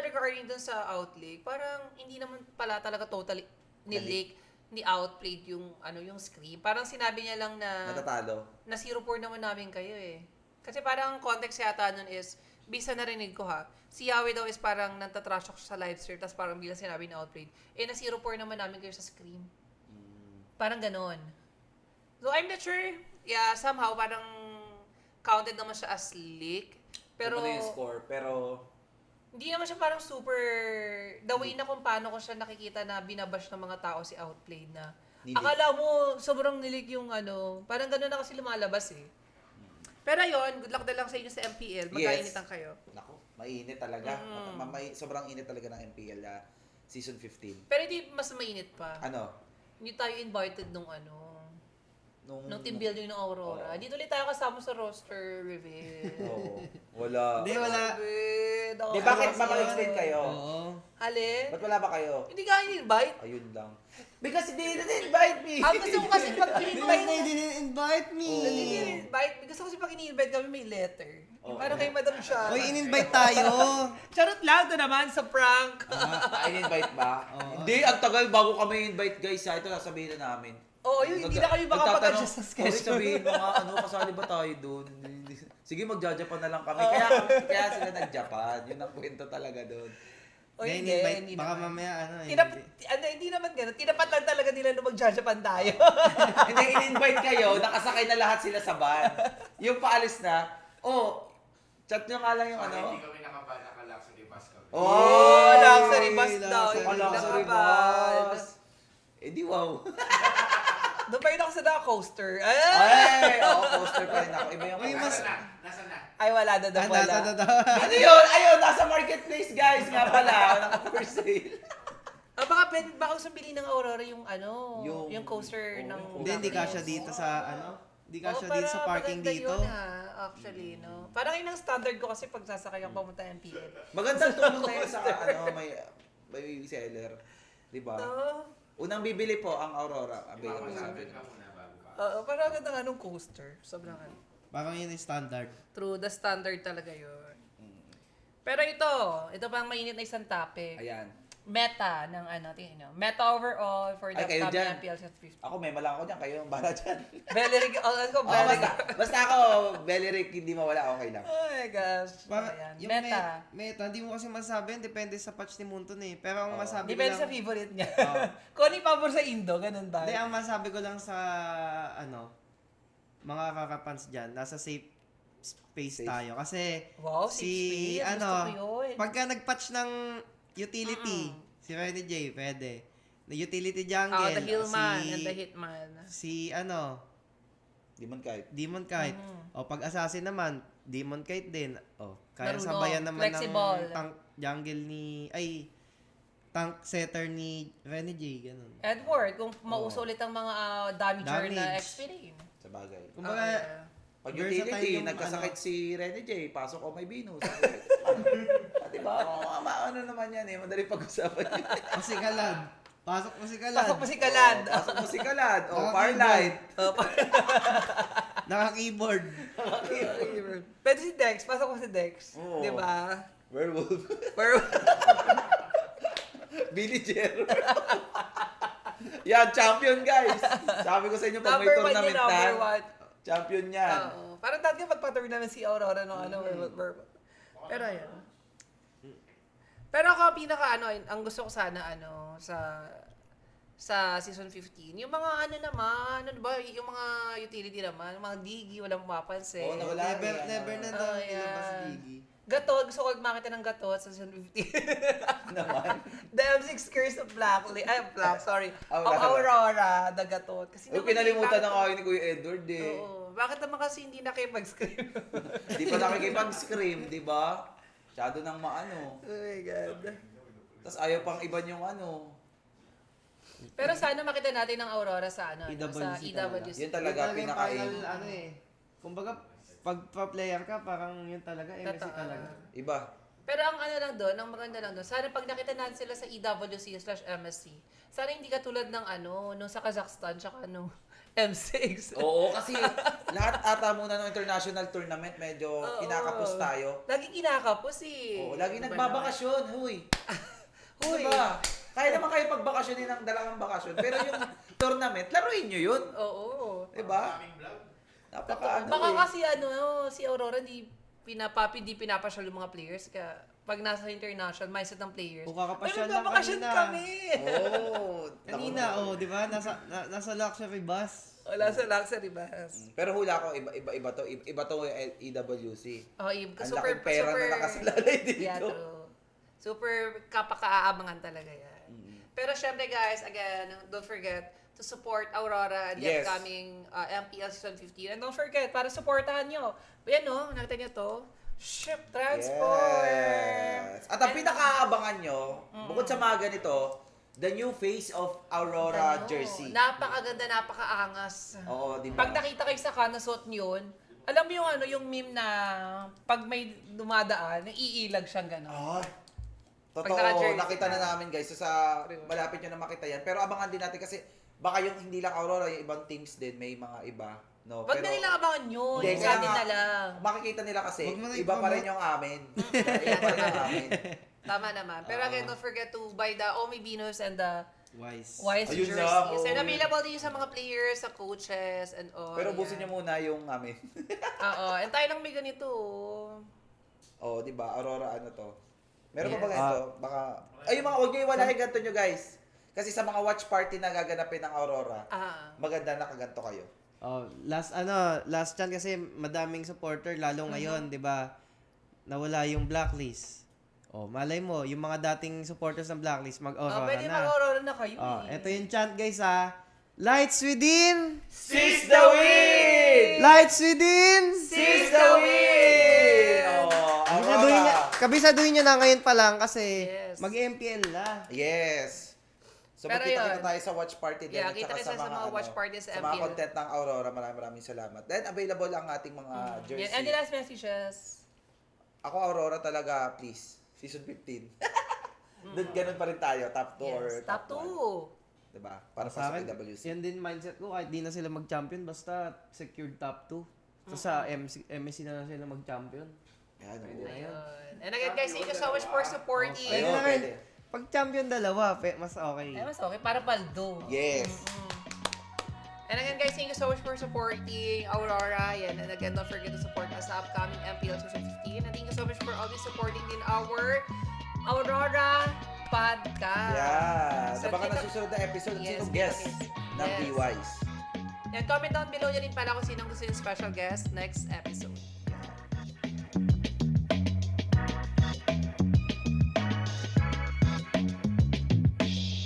regarding dun sa outlick, parang hindi naman pala talaga totally ni-leak, ni outplayed yung yung screen. Parang sinabi niya lang na natatalo. na 0-4 naman namin kayo eh. Kasi parang context yata nun is, bisa narinig ko ha, si Yahweh daw is parang nantatrash talk siya sa live stream, tapos parang bilang sinabi na outplayed, na 0-4 naman namin kayo sa screen. Parang ganon. So I'm not sure, somehow parang counted naman siya as leak. Pero, Ano yung score, pero hindi naman siya parang super, the way na kung paano ko siya nakikita na binabash ng mga tao si outplayed na, akala mo sobrang nilig yung parang ganon na kasi lumalabas eh. Pero yun, good luck na lang sa inyo sa MPL. Magkainitan kayo. Naku, mainit talaga. Sobrang init talaga ng MPL season 15. Pero hindi mas mainit pa. Ano? Hindi tayo invited nung nung team building ng Aurora. Dito ulit tayo kasama sa roster reveal. Oo. Wala. Hindi, wala. Di bakit mapag-explain kayo? Oo. Alin? Ba't wala ba kayo? Hindi ka in-invite? Ayun lang. Because they didn't invite me. Ang gusto ko kasi pag Because in-invite, they didn't invite me. gusto ko kasi pag in-invite kami may letter. Oo. Parang kay Madam Shah. Uy, in-invite tayo. Charot lang, ito naman sa prank. In-invite ba? Hindi, ang tagal bago kami invite guys. Ito sasabihin na namin. Oo, yun, hindi na kami makapag-adjust sa schedule. Sabihin mga kasali ba tayo doon? Sige, magja-Japan na lang kami. Kaya sila nag-Japan. Yun ang kwento talaga doon. O Hindi, hindi, in-invite. hindi Baka naman. mamaya Hindi naman gano'n. Tinapat lang talaga nila nung mag-Japan tayo. Hindi, in-invite kayo, nakasakay na lahat sila sa van. Yung paalis na, chat nyo nga lang yung Hindi kami naka-luxury bus kami. Luxury bus daw. luxury Hindi Luxury nakabal. bus. Eh di wow. Doon pa rin ako sa coaster. Ay, poster pa rin ako. Iba yung Uy, mas- Nasaan na? Ay, wala na daw. Nasa Wala. na. Ano yun? Ayun, nasa marketplace guys nga pala. Naka-for sale. Baka gusto bili ng Aurora yung yung coaster ng... Hindi kasya dito sa Hindi kasya dito sa parking maganda dito. Yun, actually, no? Parang yun ang standard ko kasi pag sasakay ako pumunta ng MPL. Magandang tulong na yun sa may seller. Di ba? No? Unang bibili po ang Aurora. Available sa Sabi atin. ka muna bago ka. Parang ganda nga nung coaster. Sobrang Parang yun yung standard. True, the standard talaga yun. Pero ito pang mainit na isang topic. Ayan. Meta ng meta overall for the Ay, kayo upcoming dyan. MPL Set 50. Ako, may malang ako dyan. Kayo ang bahala dyan. Beleric, Basta ako, Beleric, hindi mawala. Okay lang. Oh my gosh. Parang Ayan. yung Meta. meta, hindi mo kasi masabi, depende sa patch ni Munton eh. Pero ang masabi ko Depende lang, sa favorite niya. Oo. Kung ano yung pabor sa Indo, ganun ba? Hindi, ang masabi ko lang sa mga kakapans dyan, nasa safe space Safe. tayo. Kasi Wow, safe space. Gusto ko yun. pagka nag-patch ng utility, si Renny J, pwede. Na utility jungle, The Hillman and the Hitman. si Demon Kite. O pag assassin naman, Demon Kite din. O, kaya Marunong. sabayan naman Flexible. ng tank jungle tank setter ni Renny J, ganun. Edward, kung mauso ulit ang mga damager na Damage. XP Sa bagay. Kumbaga, Pag versatile utility, yung nagkasakit si Renny J, pasok o may Venus. Diba? Ano naman yan eh, madali pag-usapan yun. Pasikalad. Pasok mo si Kalad. Pasok mo si Kalad. Pasok mo si Kalad. O, Naka-keyboard. Farlight. Naka-keyboard. Pwede si Dex, pasok mo si Dex. Oo. Di ba? Werewolf. Pero, Villager. Yan, champion guys. Sabi ko sa inyo, pag may number 1 tournament din, number na, 1. champion yan. Oo. Parang dati magpa-tournament si Aurora no werewolf. Pero ayun. Pero ako ang gusto ko sana sa season 15, yung mga yung mga utility naman, yung mga digi, walang mapapansin. Oo, nawala. Never na daw nilabas si Diggy. Gatot, gusto ko makita ng gatot sa season 15. Naman. The M6 Curse of sorry. Aurora. Of Aurora, the gatot. Kasi Uy, naman, pinalimutan bakit- ng akin ni Kuya Edward eh. Oo. Bakit naman kasi hindi nakipag-scream? Hindi pa nakikipag-scream, di ba? Masyado nang maano. Oh my God. Tapos ayaw pang iban yung Pero sana makita natin ang Aurora sa sa EWC EWC. Yun talaga, Yung pinaka-aim. final, kumbaga, pag pa-player ka, parang yun talaga, MSC Totoo. talaga. Iba. Pero ang ano lang doon, ang maganda lang doon, sana pag nakita natin sila sa EWC/MSC, sana hindi katulad ng nung sa Kazakhstan, tsaka M6. Oo, kasi lahat ata muna ng international tournament, medyo kinakapos tayo. Lagi kinakapos eh. Oo, lagi Diba nagbabakasyon, huy. Huy. Diba? Kaya naman kayo pagbakasyonin ng dalawang bakasyon, pero yung tournament, laruin nyo yun. Oo. Diba? Aming vlog. Napaka Baka kasi si Aurora di pinapasyal yung mga players. Kaya pag nasa international, mindset ng players. O kakapasyal "Ay, lang magbabakasyon kanina." kami. Oo. Kanina, di ba? Nasa luxury bus. Wala sa luxury bus. Pero hula ko, iba to. Iba to yung EWC. Oh, Ang laking pera na nakasalalay dito. Yeah, true. Super kapaka-aabangan talaga yan. Pero syempre guys, again, don't forget to support Aurora and the Yes. upcoming MPL Season 15. And don't forget, para supportahan nyo. Ayan nakita nyo to. Ship Transport! Yes. At ang pinakaabangan nyo, bukod sa mga ganito, the new face of Aurora jersey. Napakaganda, napakaangas. Oo, di ba? Pag nakita kayo sa kanasot yun, alam mo yung meme na pag may dumadaan, iilag siyang gano'n. Ah, Pag totoo, naka-jersey nakita na na. namin guys. So, sa malapit nyo na makita yan. Pero abangan din natin kasi baka yung hindi lang Aurora, yung ibang teams din, may mga iba. No? Wag na nilang abangan yun. Hindi, Sa kaya atin nga, na lang. makikita nila kasi, Wag mo na iba pa rin i-promote. yung amin. Iba pa rin yung amin. Tama naman. Pero again, don't forget to buy the Omi Binos and the Wise. Wise Ayun jerseys. na, oo. And available din sa mga players, sa coaches, and all. Pero busin yan. nyo muna yung amin. Oo. And tayo lang may ganito. Oh, di ba? Aurora ano to? Meron pa ba Yes. ganito? Baka ay yung mga wag niyo iwalahin ganito nyo guys. Kasi sa mga watch party na gaganapin ng Aurora, maganda na kaganto kayo. Oh, last chance kasi madaming supporter lalo ngayon, 'di ba? Nawala yung blacklist. Oh, malay mo, yung mga dating supporters ng blacklist mag-Aurora Pwede na. mag-Aurora na kayo. Oh, eto yung chant guys Lights within! Seize the win! Lights within! Seize the win! Oh, Aurora. Kabisaduhin nyo na ngayon pa lang kasi Yes. mag-MPL na. Yes. So Pero magkita-kita yun. tayo sa watch party din. Yeah, at kita saka tayo sa mga watch party sa mga MPL. content ng Aurora. Maraming salamat. Then available ang ating mga jersey. Yeah. And the last messages. Ako Aurora talaga, please. Season 15. Ganun pa rin tayo. Top 2 or Yes. Top 2. 1. Diba? Para Sa sa akin, PWC. yan din mindset ko kahit di na sila mag-champion basta secured top 2. So sa MSC na lang sila mag-champion. Yan. Ayun. And again guys, thank you so much for supporting. Pwede Ayun, na rin. pwede. Pag champion dalawa, mas okay. Mas okay, para paldo. Yes. And again guys, thank you so much for supporting Aurora. Yan. And again, don't forget to support us sa upcoming MPL Season 15. And thank you so much for always supporting din our Aurora podcast. Yeah. So, Baka dito- na susunod na episode, Yes, sino guest ng yes. B-Wise. And comment down below nyo rin pala kung sinong gusto yung special guest next episode.